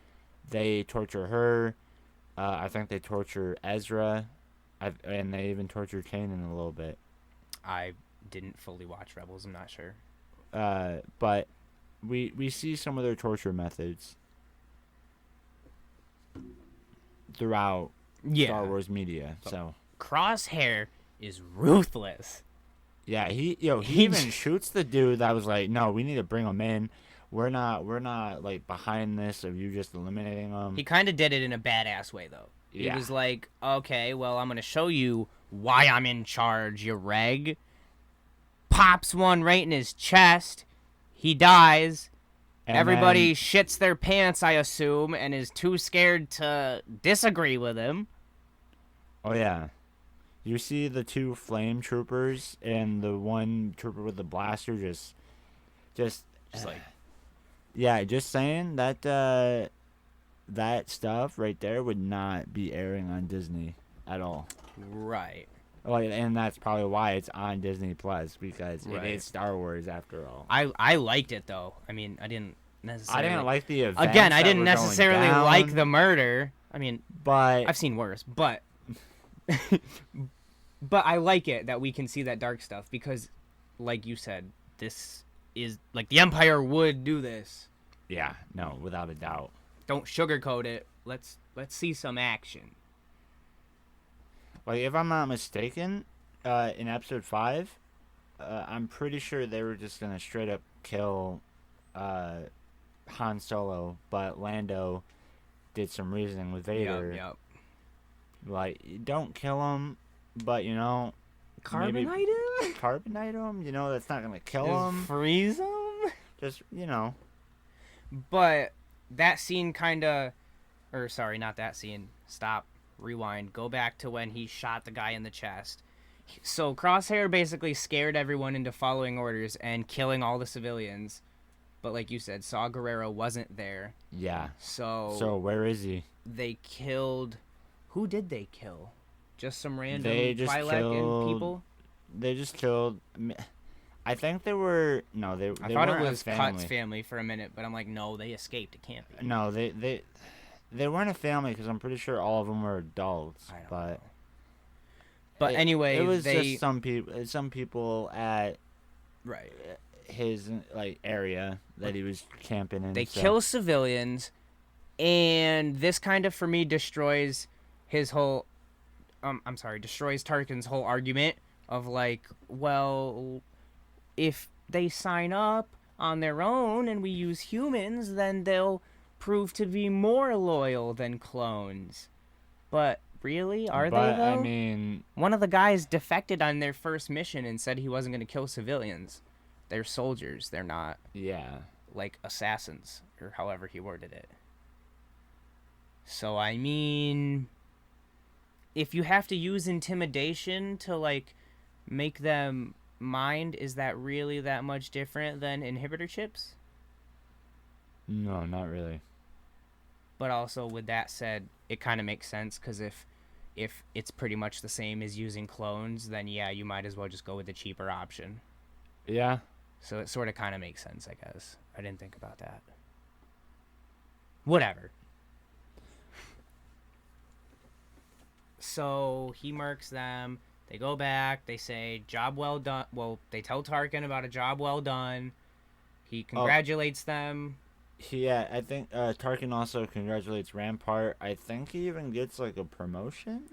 They torture her. I think they torture Ezra, and they even torture Kanan a little bit. I didn't fully watch Rebels. I'm not sure. But we see some of their torture methods throughout Star Wars media. But so Crosshair is ruthless. Yeah, he even shoots the dude that was like, no, we need to bring him in. We're not like behind this of you just eliminating him. He kind of did it in a badass way though. Yeah. He was like, okay, well, I'm gonna show you why I'm in charge, you reg. Pops one right in his chest. He dies. And everybody shits their pants, I assume, and is too scared to disagree with him. Oh yeah. You see the two flame troopers and the one trooper with the blaster just like, yeah, just saying that that stuff right there would not be airing on Disney at all. Right. Like, and that's probably why it's on Disney Plus, because it is Star Wars after all. I liked it though. I mean, I didn't like the events. Again, I didn't necessarily like the murder. I mean, but I've seen worse, but but I like it that we can see that dark stuff because, like you said, this is like the Empire would do this. Yeah, no, without a doubt. Don't sugarcoat it. Let's see some action. Like, if I'm not mistaken, in episode 5, I'm pretty sure they were just gonna straight up kill Han Solo, but Lando did some reasoning with Vader. Yep. Like, don't kill him, but carbonite him. Carbonite him. That's not gonna kill him. Freeze him. Just But that scene sorry, not that scene. Stop. Rewind. Go back to when he shot the guy in the chest. So Crosshair basically scared everyone into following orders and killing all the civilians. But like you said, Saw Gerrera wasn't there. Yeah. So where is he? They killed... Who did they kill? Just some random Twi'lek people? They just killed... I think they were... No, they I thought it was family. Cut's family for a minute, but I'm like, no, they escaped. It can't be. No, they weren't a family because I'm pretty sure all of them were adults. I don't know. But anyway, it was just some people at his area that he was camping in. They kill civilians, and this kind of for me destroys his whole. Destroys Tarkin's whole argument of like, well, if they sign up on their own and we use humans, then they'll prove to be more loyal than clones. But really, are they though? I mean, one of the guys defected on their first mission and said he wasn't going to kill civilians. They're soldiers. They're not like assassins, or however he worded it. So I mean, if you have to use intimidation to like make them mind, is that really that much different than inhibitor chips? No, not really. But also, with that said, it kind of makes sense, because if it's pretty much the same as using clones, then yeah, you might as well just go with the cheaper option. Yeah. So it sort of kind of makes sense, I guess. I didn't think about that. Whatever. So he murks them. They go back. They say, job well done. Well, they tell Tarkin about a job well done. He congratulates them. Yeah, I think Tarkin also congratulates Rampart. I think he even gets like a promotion.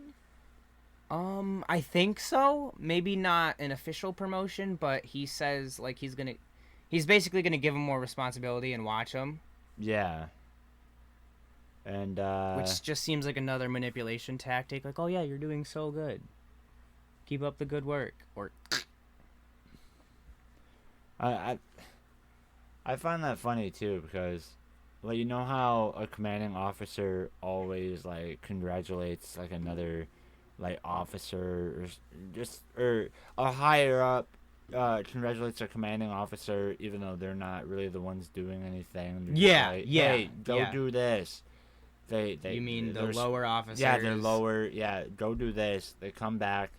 I think so. Maybe not an official promotion, but he says like he's basically gonna give him more responsibility and watch him. Yeah. And which just seems like another manipulation tactic. Like, oh yeah, you're doing so good. Keep up the good work. Or I find that funny too, because like, you know how a commanding officer always like congratulates like another like officer or a higher up congratulates a commanding officer even though they're not really the ones doing anything. They're just like, hey, go do this. They You mean the lower officers? Yeah, they're lower. Yeah, go do this. They come back.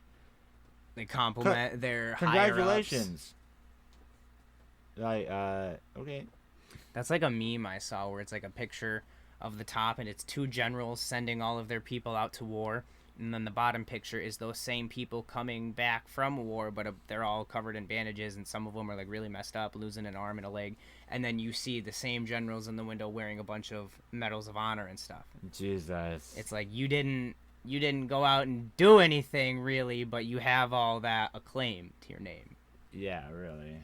They compliment their congratulations. Like, okay. That's like a meme I saw where it's like a picture of the top and it's two generals sending all of their people out to war. And then the bottom picture is those same people coming back from war, but they're all covered in bandages, and some of them are like really messed up, losing an arm and a leg. And then you see the same generals in the window wearing a bunch of medals of honor and stuff. Jesus. It's like you didn't go out and do anything really, but you have all that acclaim to your name. Yeah, really.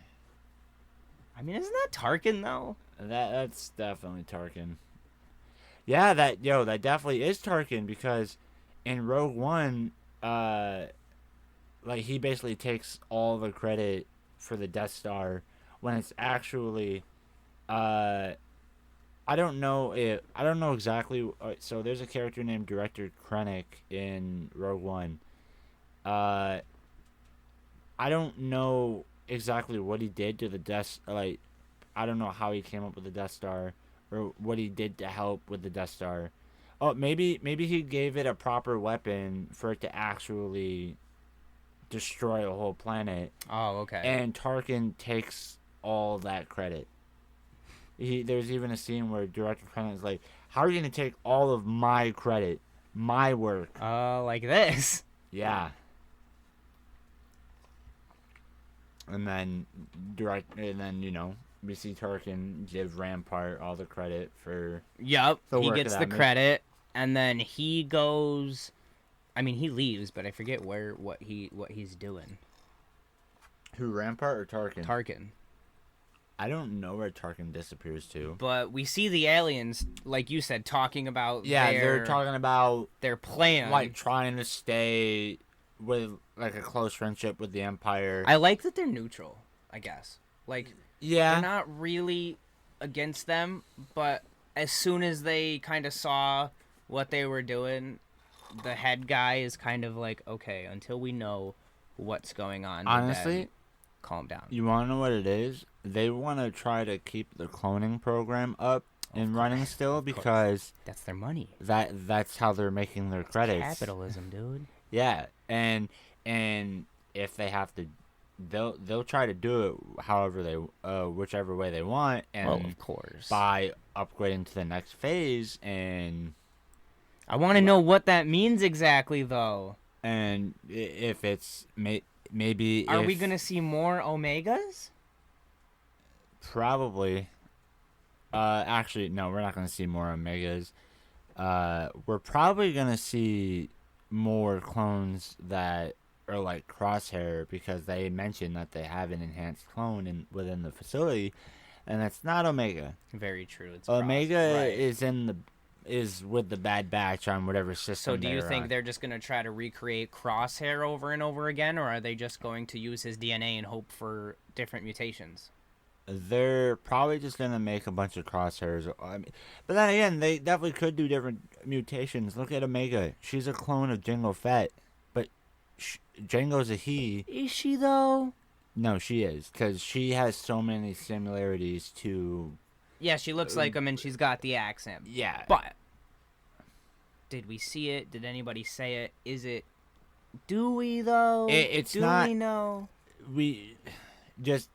I mean, isn't that Tarkin though? That's definitely Tarkin. Yeah, that definitely is Tarkin, because in Rogue One, like, he basically takes all the credit for the Death Star when it's actually, I don't know exactly. So there's a character named Director Krennic in Rogue One. I don't know exactly what he did to the Death. Like, I don't know how he came up with the Death Star, or what he did to help with the Death Star. Oh, maybe he gave it a proper weapon for it to actually destroy a whole planet. Oh, okay. And Tarkin takes all that credit. There's even a scene where Director Krennic is like, "How are you going to take all of my credit, my work?" Like this. Yeah. And then we see Tarkin give Rampart all the credit for. Yep, he gets the credit, and then he goes. I mean, he leaves, but I forget what he's doing. Who, Rampart or Tarkin? Tarkin. I don't know where Tarkin disappears to. But we see the aliens, like you said, talking about. Yeah, they're talking about their plan, like trying to stay with like a close friendship with the Empire. I like that they're neutral, I guess. Like, yeah, they're not really against them, but as soon as they kind of saw what they were doing, the head guy is kind of like, okay, until we know what's going on. Honestly, calm down. You want to know what it is? They want to try to keep the cloning program up and running still, because that's their money. That's how they're making their credits. Capitalism, dude. Yeah, and if they have to, they'll try to do it however they whichever way they want, and of course, by upgrading to the next phase. And I want to know what that means exactly, though. And if it's maybe, are we gonna see more Omegas? Probably. Actually, no, we're not gonna see more Omegas. We're probably gonna see more clones that are like Crosshair, because they mentioned that they have an enhanced clone within the facility, and that's not Omega. Very true. It's Omega is with the Bad Batch on whatever system. So do you think they're just gonna try to recreate Crosshair over and over again, or are they just going to use his DNA and hope for different mutations? They're probably just gonna make a bunch of Crosshairs. I mean, but then again, they definitely could do different mutations. Look at Omega; she's a clone of Jango Fett, but Jango's a he. Is she though? No, she is, because she has so many similarities to. Yeah, she looks like him, and she's got the accent. Yeah, but did we see it? Did anybody say it? Is it? Do we though? It's do not. We know? We just.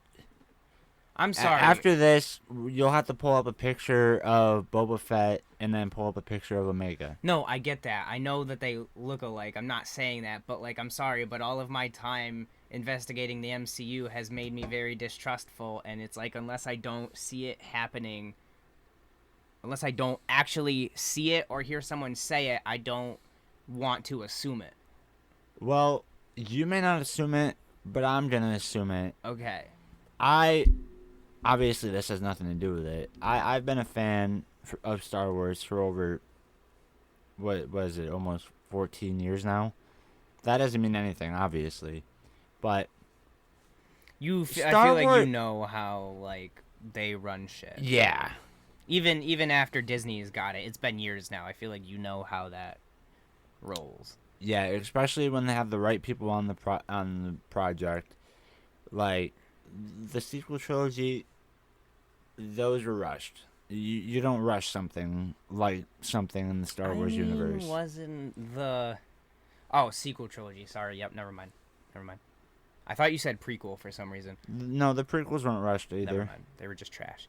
I'm sorry. After this, you'll have to pull up a picture of Boba Fett and then pull up a picture of Omega. No, I get that. I know that they look alike. I'm not saying that, but like, I'm sorry, but all of my time investigating the MCU has made me very distrustful, and it's like, unless I don't see it happening, unless I don't actually see it or hear someone say it, I don't want to assume it. Well, you may not assume it, but I'm gonna assume it. Okay. Obviously, this has nothing to do with it. I've been a fan of Star Wars for over, what was it, almost 14 years now? That doesn't mean anything, obviously. But I feel like you know how, like, they run shit. Yeah. Even after Disney's got it, it's been years now. I feel like you know how that rolls. Yeah, especially when they have the right people on the project. Like, the sequel trilogy, those were rushed. You don't rush something like something in the Star Wars universe. Wasn't the... Oh, sequel trilogy. Sorry. Yep, never mind. I thought you said prequel for some reason. No, the prequels weren't rushed either. Never mind. They were just trash.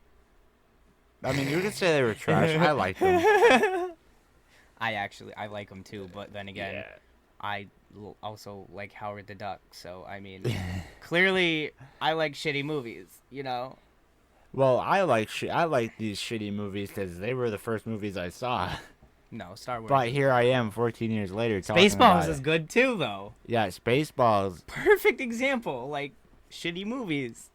I mean, you could say they were trash. I like them. I like them too, but then again, I also like Howard the Duck, so I mean, clearly I like shitty movies, you know? Well, I like these shitty movies because they were the first movies I saw. No, Star Wars. But here I am 14 years later talking about Spaceballs is good too, though. Yeah, Spaceballs. Perfect example, like, shitty movies.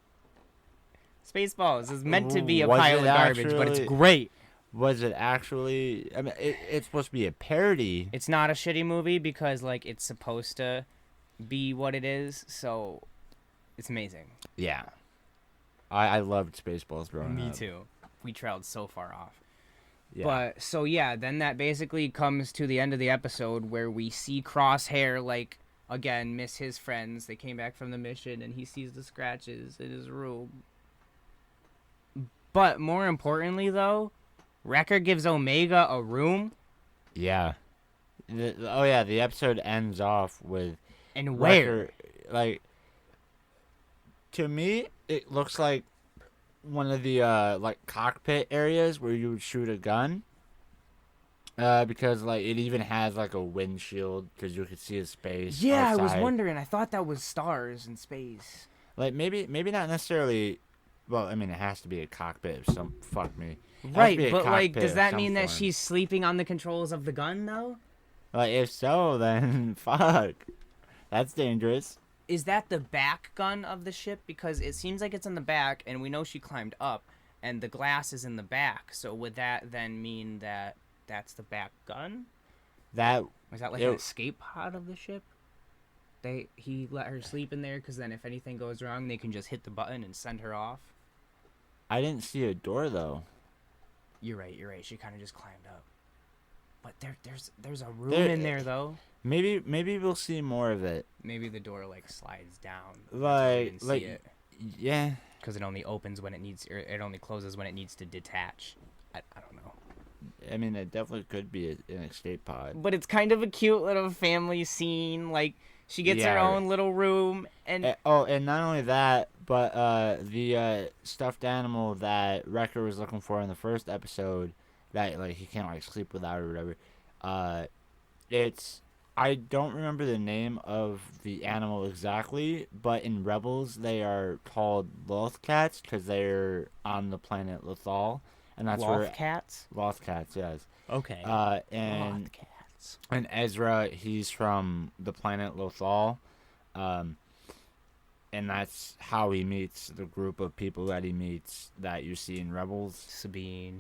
Spaceballs is meant to be a pile of garbage, but it's great. Was it actually... I mean, it's supposed to be a parody. It's not a shitty movie because, like, it's supposed to be what it is, so it's amazing. Yeah. I loved Spaceballs growing up. Me too. We trailed so far off. Yeah. But, so yeah, then that basically comes to the end of the episode where we see Crosshair, like, again, miss his friends. They came back from the mission, and he sees the scratches in his room. But more importantly, though, Wrecker gives Omega a room. Yeah. The episode ends off with... And where? Wrecker, like, to me, it looks like one of the, like, cockpit areas where you would shoot a gun. Because, like, it even has, like, a windshield because you could see his space. Yeah, outside. I was wondering. I thought that was stars in space. Like, maybe not necessarily... Well, I mean, it has to be a cockpit of some... Fuck me. Right, but, like, does that mean that she's sleeping on the controls of the gun, though? Like, if so, then fuck. That's dangerous. Is that the back gun of the ship? Because it seems like it's in the back, and we know she climbed up, and the glass is in the back. So would that then mean that that's the back gun? Is that like an escape pod of the ship? He let her sleep in there because then if anything goes wrong, they can just hit the button and send her off. I didn't see a door, though. You're right. She kind of just climbed up. But there's a room in there, though. Maybe we'll see more of it. Maybe the door, like, slides down. Like, see it. Yeah. Because it only opens when it needs, or it only closes when it needs to detach. I don't know. I mean, it definitely could be an escape pod. But it's kind of a cute little family scene. Like, she gets her own little room. And not only that, but the stuffed animal that Wrecker was looking for in the first episode, that, like, he can't, like, sleep without or whatever. I don't remember the name of the animal exactly, but in Rebels they are called Lothcats because they're on the planet Lothal, and that's Lothcats? Lothcats, yes. Okay. And Lothcats. And Ezra, he's from the planet Lothal, and that's how he meets the group of people that he meets that you see in Rebels. Sabine,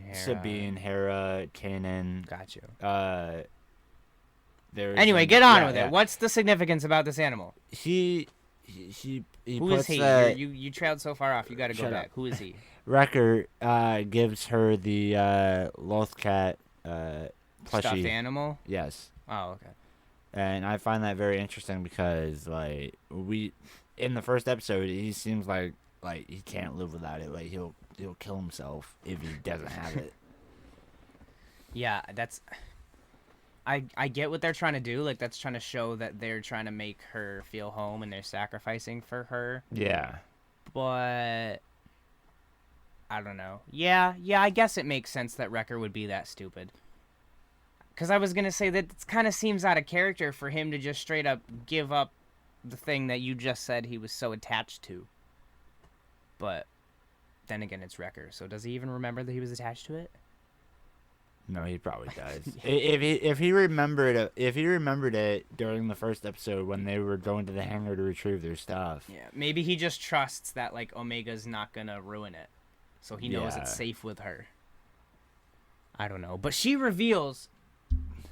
Hera, Kanan. Got you. Anyway, get on with it. What's the significance about this animal? He Who is he? You trailed so far off. You got to go back. Who is he? Wrecker gives her the Lothcat plushie. Stuffed animal? Yes. Oh, okay. And I find that very interesting because, like, in the first episode, he seems like he can't live without it. Like, he'll kill himself if he doesn't have it. Yeah, that's... I get what they're trying to do. Like, that's trying to show that they're trying to make her feel home and they're sacrificing for her. Yeah. But... I don't know. Yeah, I guess it makes sense that Wrecker would be that stupid. Because I was going to say that it kind of seems out of character for him to just straight up give up the thing that you just said he was so attached to. But then again, it's Wrecker. So does he even remember that he was attached to it? No, he probably does. if he remembered it during the first episode when they were going to the hangar to retrieve their stuff. Yeah, maybe he just trusts that, like, Omega's not going to ruin it. So he knows it's safe with her. I don't know. But she reveals...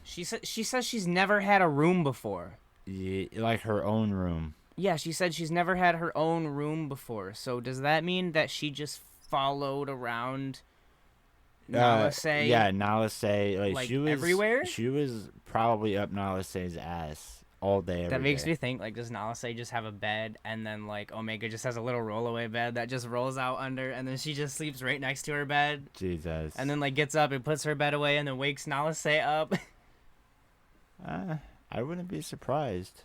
She says she's never had a room before. Yeah, like her own room. Yeah, she said she's never had her own room before. So does that mean that she just followed around Nala Se? Yeah, Nala Se. Like, she was everywhere? She was probably up Nala Se's ass all day, every That makes day. me think, like, does Nalase just have a bed, and then, like, Omega just has a little rollaway bed that just rolls out under, and then she just sleeps right next to her bed? Jesus. And then, like, gets up and puts her bed away, and then wakes Nalase up? I wouldn't be surprised.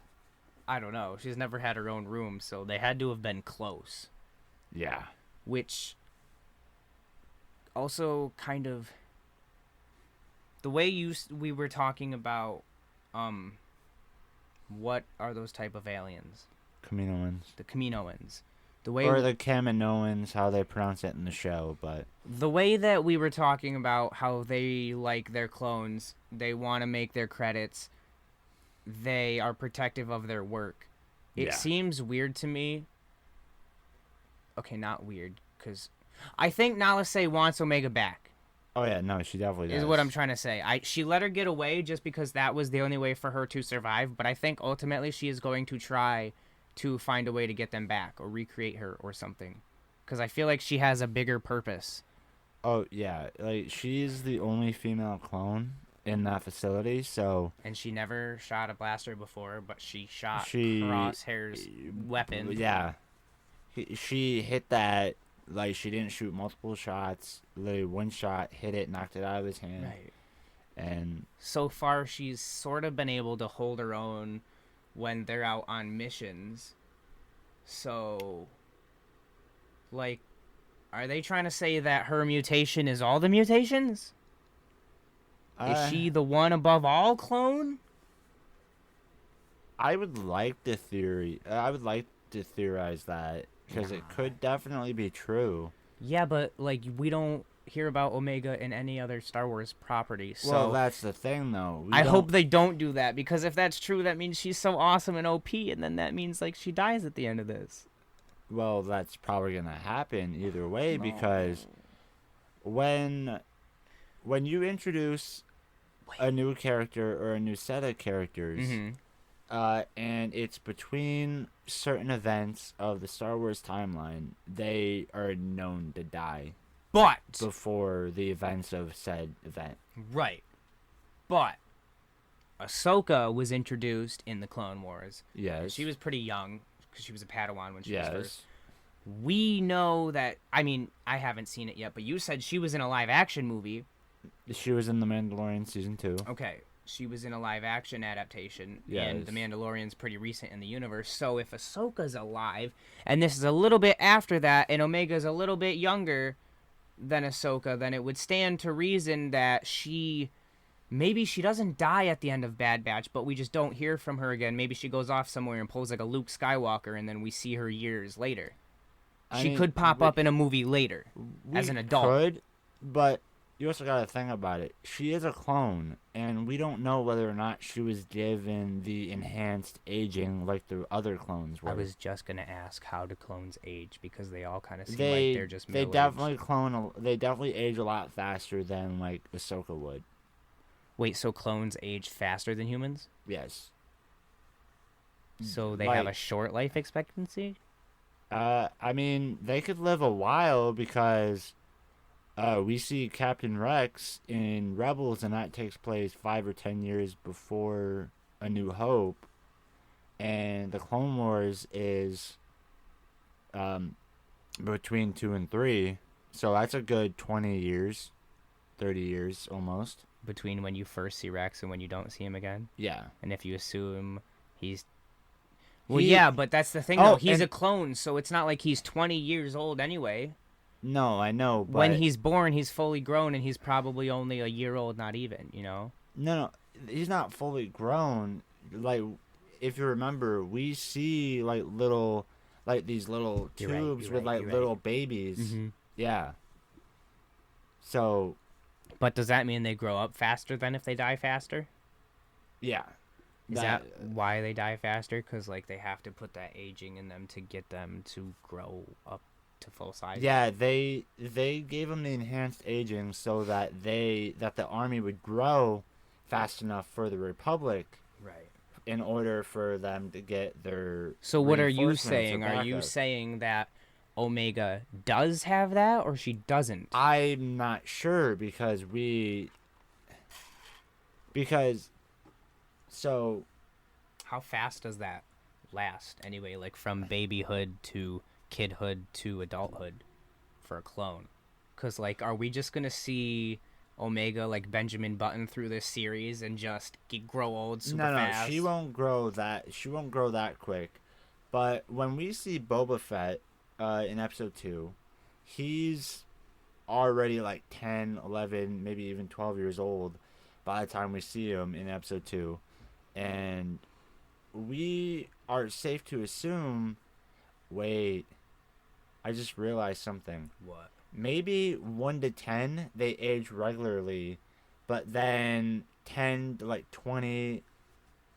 I don't know. She's never had her own room, so they had to have been close. Yeah. Which also kind of... The way we were talking about... what are those type of aliens? Kaminoans. The Kaminoans. The way or the Kaminoans, how they pronounce it in the show, but... The way that we were talking about how they like their clones, they want to make their credits, they are protective of their work. It seems weird to me. Okay, not weird, because I think Nalase wants Omega back. Oh, yeah, no, she definitely does. Is what I'm trying to say. She let her get away just because that was the only way for her to survive, but I think ultimately she is going to try to find a way to get them back or recreate her or something. Because I feel like she has a bigger purpose. Oh, yeah. Like, she's the only female clone in that facility, so... And she never shot a blaster before, but she shot Crosshair's weapon. Yeah. She hit that... Like, she didn't shoot multiple shots. Literally, one shot, hit it, knocked it out of his hand. Right. And... So far, she's sort of been able to hold her own when they're out on missions. So... Like, are they trying to say that her mutation is all the mutations? Is she the one above all clone? I would like to theorize that. Because it could definitely be true. Yeah, but, like, we don't hear about Omega in any other Star Wars property. So well, that's the thing, though. I hope they don't do that, because if that's true, that means she's so awesome and OP, and then that means, like, she dies at the end of this. Well, that's probably going to happen either way, because when you introduce a new character or a new set of characters, and it's between certain events of the Star Wars timeline, they are known to die. But before the events of said event. Right. But Ahsoka was introduced in the Clone Wars. Yes. She was pretty young, because she was a Padawan when she was first. We know that, I mean, I haven't seen it yet, but you said she was in a live-action movie. She was in The Mandalorian Season 2. Okay. She was in a live-action adaptation, and The Mandalorian's pretty recent in the universe. So if Ahsoka's alive, and this is a little bit after that, and Omega's a little bit younger than Ahsoka, then it would stand to reason that maybe she doesn't die at the end of Bad Batch, but we just don't hear from her again. Maybe she goes off somewhere and pulls like a Luke Skywalker, and then we see her years later. She could pop up in a movie later as an adult. Could, but you also got to think about it. She is a clone, and we don't know whether or not she was given the enhanced aging like the other clones were. I was just gonna ask, how do clones age, because they all kind of seem like they're just middle-aged. They definitely age a lot faster than like Ahsoka would. Wait, so clones age faster than humans? Yes. So they have a short life expectancy? I mean, they could live a while, because we see Captain Rex in Rebels, and that takes place 5 or 10 years before A New Hope. And the Clone Wars is between 2 and 3. So that's a good 20 years, 30 years almost. Between when you first see Rex and when you don't see him again? Yeah. And if you assume he's... Well, yeah, but that's the thing, though. He's a clone, so it's not like he's 20 years old anyway. No, I know, but... When he's born, he's fully grown, and he's probably only a year old, not even, you know? No, he's not fully grown. Like, if you remember, we see, like, little... Like, these little tubes with, like, little babies. Mm-hmm. Yeah. So... But does that mean they grow up faster than if they die faster? Yeah. Is that why they die faster? Because, like, they have to put that aging in them to get them to grow up to full size? Yeah, they gave them the enhanced aging so that the army would grow fast enough for the Republic. Right. In order for them to get their... So what are you saying? Are you saying that Omega does have that, or she doesn't? I'm not sure, so How fast does that last anyway? Like from babyhood to kidhood to adulthood for a clone? Because like, are we just gonna see Omega like Benjamin Button through this series and just grow old super fast? No, she won't grow that. She won't grow that quick. But when we see Boba Fett in episode 2, he's already like 10, 11, maybe even 12 years old by the time we see him in episode 2. And we are safe to assume... Wait. I just realized something. What? Maybe 1 to 10, they age regularly. But then 10 to like 20,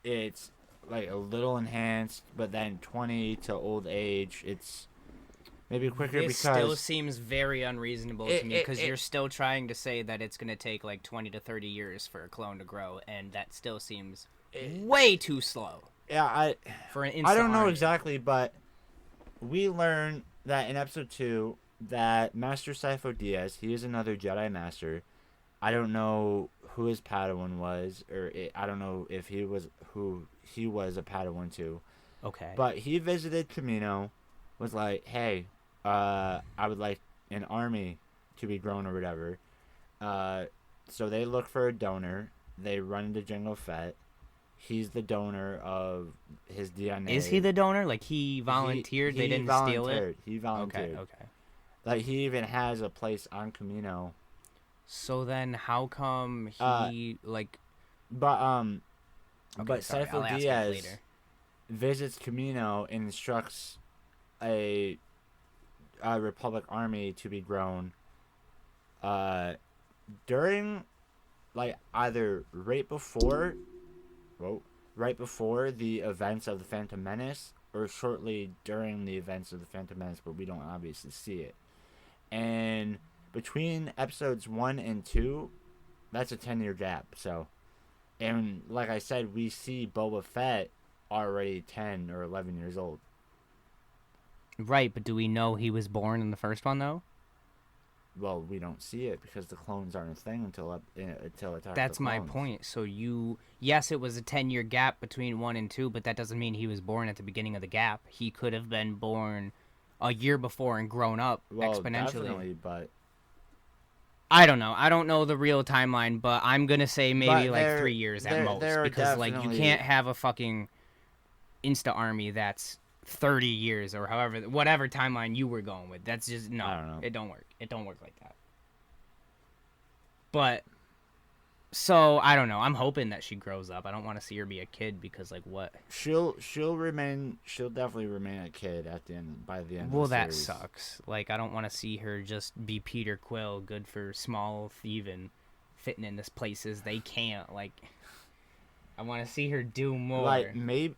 it's like a little enhanced. But then 20 to old age, it's maybe quicker this because... still seems very unreasonable to me because you're still trying to say that it's going to take like 20 to 30 years for a clone to grow, and that still seems way too slow. Yeah, for an I don't know army. exactly, but we learn that in episode 2 that Master Sifo Dyas, he is another Jedi Master. I don't know who his Padawan was, or I don't know if he was a Padawan to. Okay. But he visited Kamino, was like, hey, I would like an army to be grown or whatever. So they look for a donor. They run into Jango Fett. He's the donor of his DNA. Is he the donor? Like, he volunteered? They didn't steal it? He volunteered. Okay. Like, he even has a place on Kamino. So then how come he, But sorry, Sifo Dyas visits Kamino and instructs a Republic army to be grown during, like, either right before the events of the Phantom Menace or shortly during the events of the Phantom Menace, but we don't obviously see it. And between episodes 1 and 2, that's a 10-year gap. So, and like I said, we see Boba Fett already 10 or 11 years old. Right, but do we know he was born in the first one, though? Well, we don't see it because the clones aren't a thing until Attack. That's my point. So yes, it was a 10-year gap between 1 and 2, but that doesn't mean he was born at the beginning of the gap. He could have been born a year before and grown up exponentially. Definitely, but I don't know. I don't know the real timeline, but I'm gonna say maybe like 3 years at most, because like you can't have a fucking Insta army that's 30 years or whatever timeline you were going with. That's just no. I don't know. It don't work. It don't work like that. But so I don't know. I'm hoping that she grows up. I don't want to see her be a kid because like what? She'll definitely remain a kid by the end. Well, of the that series. sucks. Like I don't want to see her just be Peter Quill, good for small thieving, fitting in this places they can't. Like I want to see her do more. Like maybe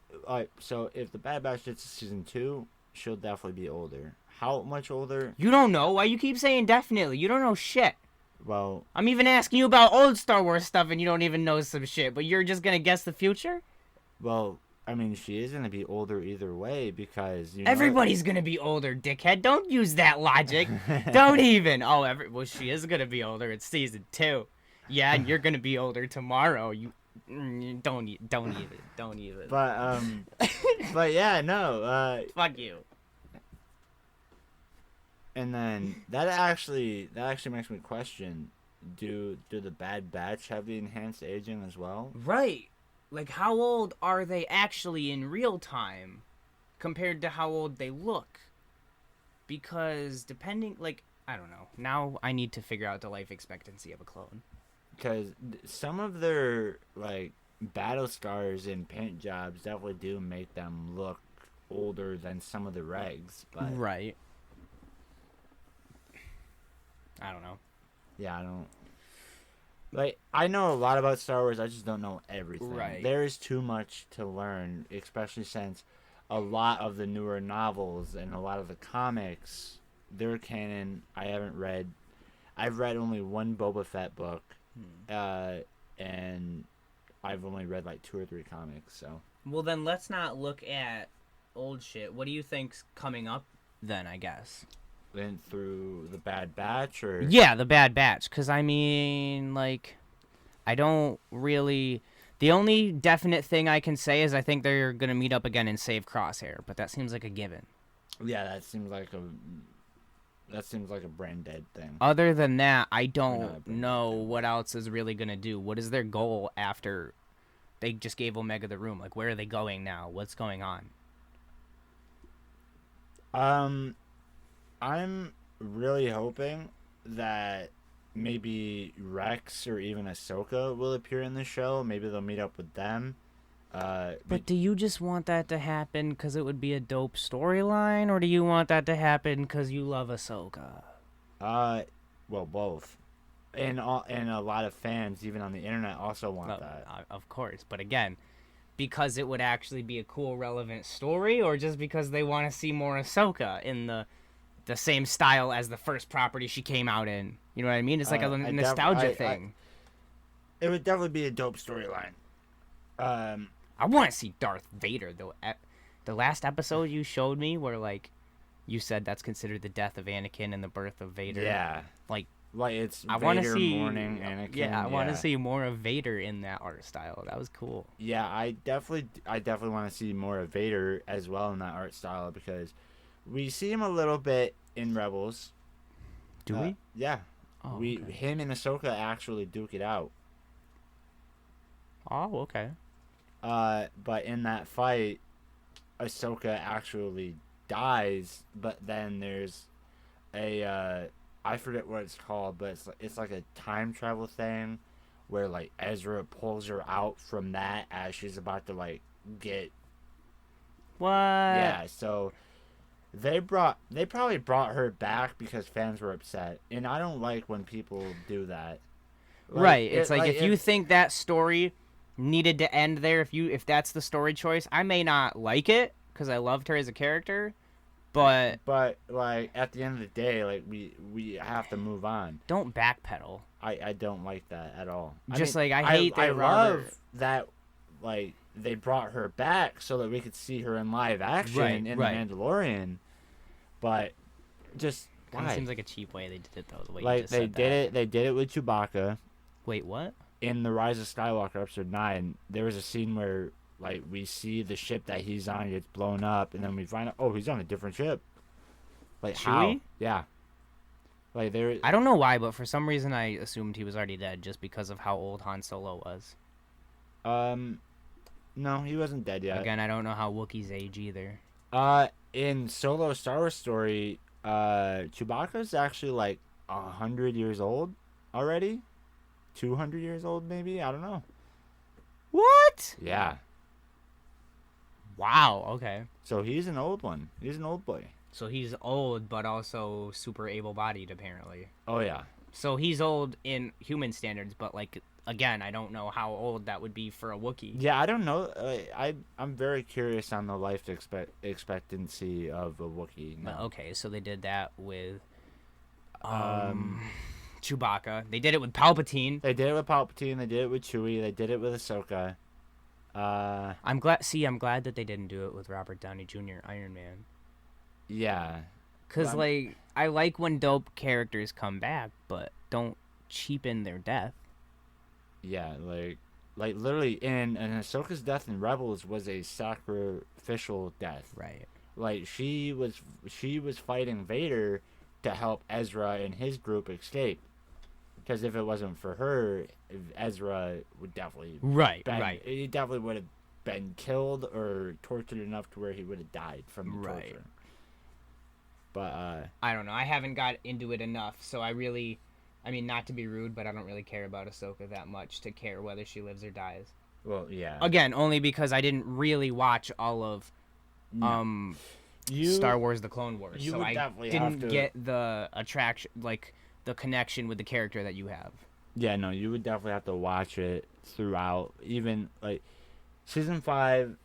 so if the Bad Batch gets to season 2, she'll definitely be older. How much older? You don't know. Why you keep saying definitely? You don't know shit. Well, I'm even asking you about old Star Wars stuff and you don't even know some shit, but you're just gonna guess the future? well, I mean, she is gonna be older either way because everybody's gonna be older, dickhead. Don't use that logic. Don't even. Oh, well, she is gonna be older. It's season 2. Yeah, and you're gonna be older tomorrow. You don't even. But yeah, no. Fuck you. And then that actually makes me question: Do the Bad Batch have the enhanced aging as well? Right. Like, how old are they actually in real time compared to how old they look? Because depending, like, I don't know. Now I need to figure out the life expectancy of a clone. Because some of their like battle scars and paint jobs definitely do make them look older than some of the regs. But right. I don't know. Yeah, I don't. Like, I know a lot about Star Wars, I just don't know everything. Right. There is too much to learn, especially since a lot of the newer novels and a lot of the comics, they're canon. I haven't read. I've read only one Boba Fett book, and I've only read like 2 or 3 comics, so. Well, then let's not look at old shit. What do you think's coming up then, I guess? Then through the Bad Batch, or? Yeah, the Bad Batch. Because, I mean, like, I don't really... The only definite thing I can say is I think they're gonna meet up again and save Crosshair, but that seems like a given. Yeah, that seems like a brain dead thing. Other than that, I don't know what else is really gonna do. What is their goal after they just gave Omega the room? Like, where are they going now? What's going on? I'm really hoping that maybe Rex or even Ahsoka will appear in the show. Maybe they'll meet up with them. But do you just want that to happen because it would be a dope storyline, or do you want that to happen because you love Ahsoka? Well, both. And a lot of fans, even on the internet, also want that. Of course, but again, because it would actually be a cool, relevant story, or just because they want to see more Ahsoka in the same style as the first property she came out in. You know what I mean? It's like a nostalgia thing. It would definitely be a dope storyline. I want to see Darth Vader, though. The last episode you showed me where, like, you said that's considered the death of Anakin and the birth of Vader. Yeah. Like it's I Vader mourning Anakin. Yeah, I want to see more of Vader in that art style. That was cool. Yeah, I definitely want to see more of Vader as well in that art style, because we see him a little bit in Rebels. Do we? Yeah. Oh, okay. Him and Ahsoka actually duke it out. Oh, okay. But in that fight, Ahsoka actually dies, but then there's a I forget what it's called, but it's like a time travel thing where like Ezra pulls her out from that as she's about to like get what? Yeah, so they probably brought her back because fans were upset, and I don't like when people do that. Like, right. It's like if you think that story needed to end there, if that's the story choice, I may not like it because I loved her as a character, but like at the end of the day, like we have to move on. Don't backpedal. I don't like that at all. I hate that. I love that like they brought her back so that we could see her in live action in The Mandalorian, but just why? It seems like a cheap way they did it though. The way like you just said that. They did it with Chewbacca. Wait, what? In The Rise of Skywalker episode 9, there was a scene where like we see the ship that he's on gets blown up, and then we find out he's on a different ship. Like Chewie? How? Yeah. Like there. I don't know why, but for some reason I assumed he was already dead just because of how old Han Solo was. No, he wasn't dead yet. Again, I don't know how Wookiees age either. In Solo Star Wars story, Chewbacca's actually like 100 years old already. 200 years old, maybe? I don't know. What? Yeah. Wow, okay. So he's an old one. He's an old boy. So he's old, but also super able-bodied, apparently. Oh, yeah. So he's old in human standards, but, like, again, I don't know how old that would be for a Wookiee. Yeah, I don't know. I'm very curious on the life expectancy of a Wookiee. No. Okay, so they did that with Chewbacca. They did it with Palpatine. They did it with Palpatine. They did it with Chewie. They did it with Ahsoka. I'm glad that they didn't do it with Robert Downey Jr. Iron Man. Yeah. Because, like, I like when dope characters come back, but don't cheapen their death. Yeah, like literally in Ahsoka's death in Rebels was a sacrificial death. Right. Like she was fighting Vader to help Ezra and his group escape. Because if it wasn't for her, Ezra would definitely he definitely would have been killed or tortured enough to where he would have died from the torture. But I don't know. I haven't got into it enough, so I mean, not to be rude, but I don't really care about Ahsoka that much to care whether she lives or dies. Well, yeah. Again, only because I didn't really watch all of Star Wars: The Clone Wars, so I didn't get the attraction, like the connection with the character that you have. Yeah, no, you would definitely have to watch it throughout. Even like season 5,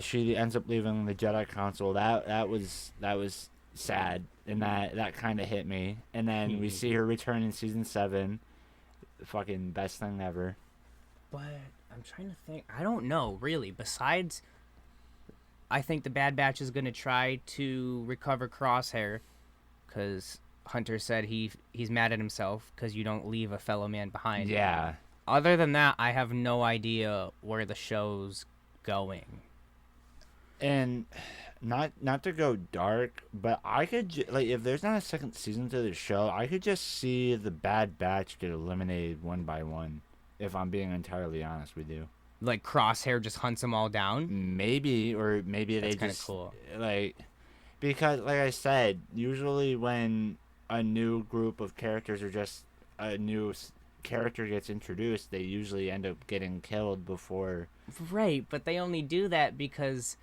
she ends up leaving the Jedi Council. That was sad, and that kind of hit me. And then we see her return in season 7. Fucking best thing ever. But I'm trying to think. I don't know, really. Besides, I think the Bad Batch is going to try to recover Crosshair, because Hunter said he's mad at himself because you don't leave a fellow man behind. Yeah. other than that, I have no idea where the show's going. And not to go dark, but I could like if there's not a second season to the show, I could just see the Bad Batch get eliminated one by one. If I'm being entirely honest with you, like Crosshair just hunts them all down. Maybe That's they just cool. like because like I said, usually when a new group of characters or just a new character gets introduced, they usually end up getting killed before. Right, but they only do that because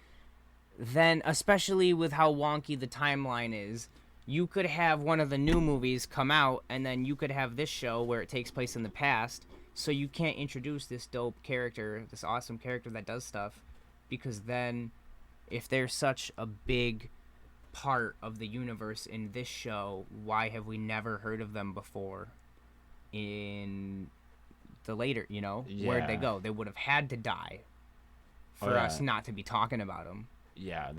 then, especially with how wonky the timeline is, you could have one of the new movies come out, and then you could have this show where it takes place in the past, so you can't introduce this dope character, this awesome character that does stuff, because then, if they're such a big part of the universe in this show, why have we never heard of them before in the later, Where'd they go? They would have had to die for us not to be talking about them. Yeah,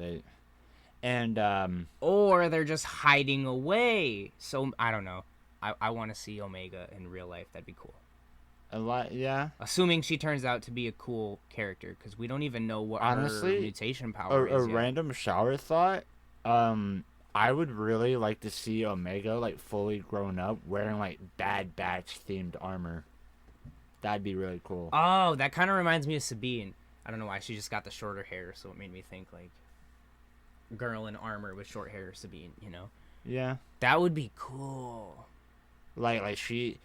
and or they're just hiding away. So I don't know. I want to see Omega in real life. That'd be cool. A lot, yeah. Assuming she turns out to be a cool character, because we don't even know what her mutation power is. A random shower thought. I would really like to see Omega like fully grown up, wearing like Bad Batch themed armor. That'd be really cool. Oh, that kind of reminds me of Sabine. I don't know why, she just got the shorter hair, so it made me think like girl in armor with short hair, Sabine. Yeah. That would be cool. Like she.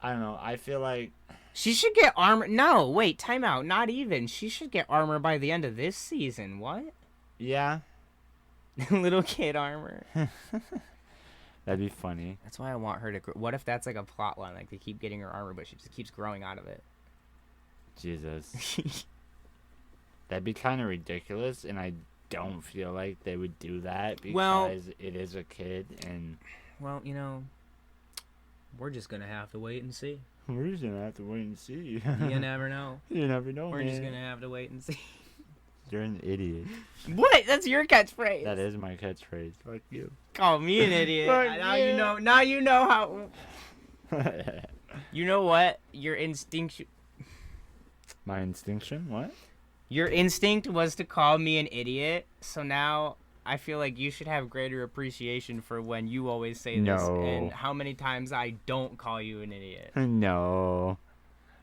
I don't know. I feel like she should get armor. No, wait, time out. Not even. She should get armor by the end of this season. What? Yeah. Little kid armor. That'd be funny. That's why I want her to. What if that's like a plot line? Like they keep getting her armor, but she just keeps growing out of it. Jesus. That'd be kind of ridiculous, and I don't feel like they would do that because it is a kid, and. Well, we're just gonna have to wait and see. We're just gonna have to wait and see. You never know. You never know, We're just gonna have to wait and see. You're an idiot. What? That's your catchphrase. That is my catchphrase. Fuck you. Call me an idiot. Now you. you know. Now you know how. You know what? Your instinct. My instinction? What? Your instinct was to call me an idiot. So now I feel like you should have greater appreciation for when you always say this and how many times I don't call you an idiot. No,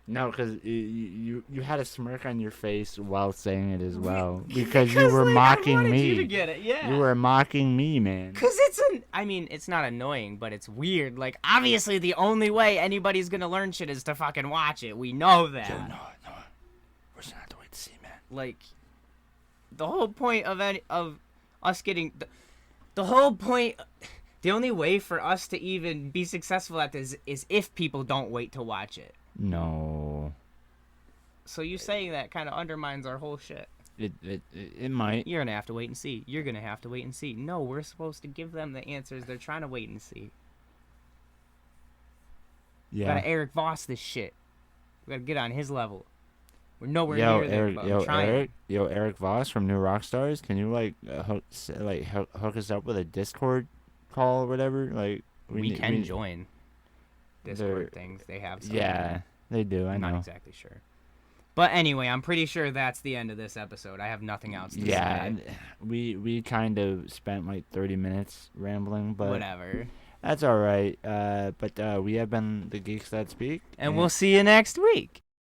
because you had a smirk on your face while saying it as well because you were mocking me. You to get it. Yeah. You were mocking me, man. Because it's not annoying, but it's weird. Like, obviously the only way anybody's gonna learn shit is to fucking watch it. We know that. No. We're just gonna have to wait to see, man. Like, the whole point of us getting the whole point, the only way for us to even be successful at this is if people don't wait to watch it. No. So you saying that kind of undermines our whole shit. It might. You're gonna have to wait and see. You're gonna have to wait and see. No, we're supposed to give them the answers. They're trying to wait and see. Yeah. We gotta Eric Voss this shit. We gotta get on his level. We're nowhere near there, but I'm trying. Eric Voss from New Rockstars. Can you hook us up with a Discord call or whatever? Like we can join Discord things. They have some. Yeah, they do. I'm not exactly sure. But anyway, I'm pretty sure that's the end of this episode. I have nothing else to say. Yeah, we kind of spent like 30 minutes rambling, but whatever. That's all right. But we have been the Geeks That Speak. And we'll see you next week.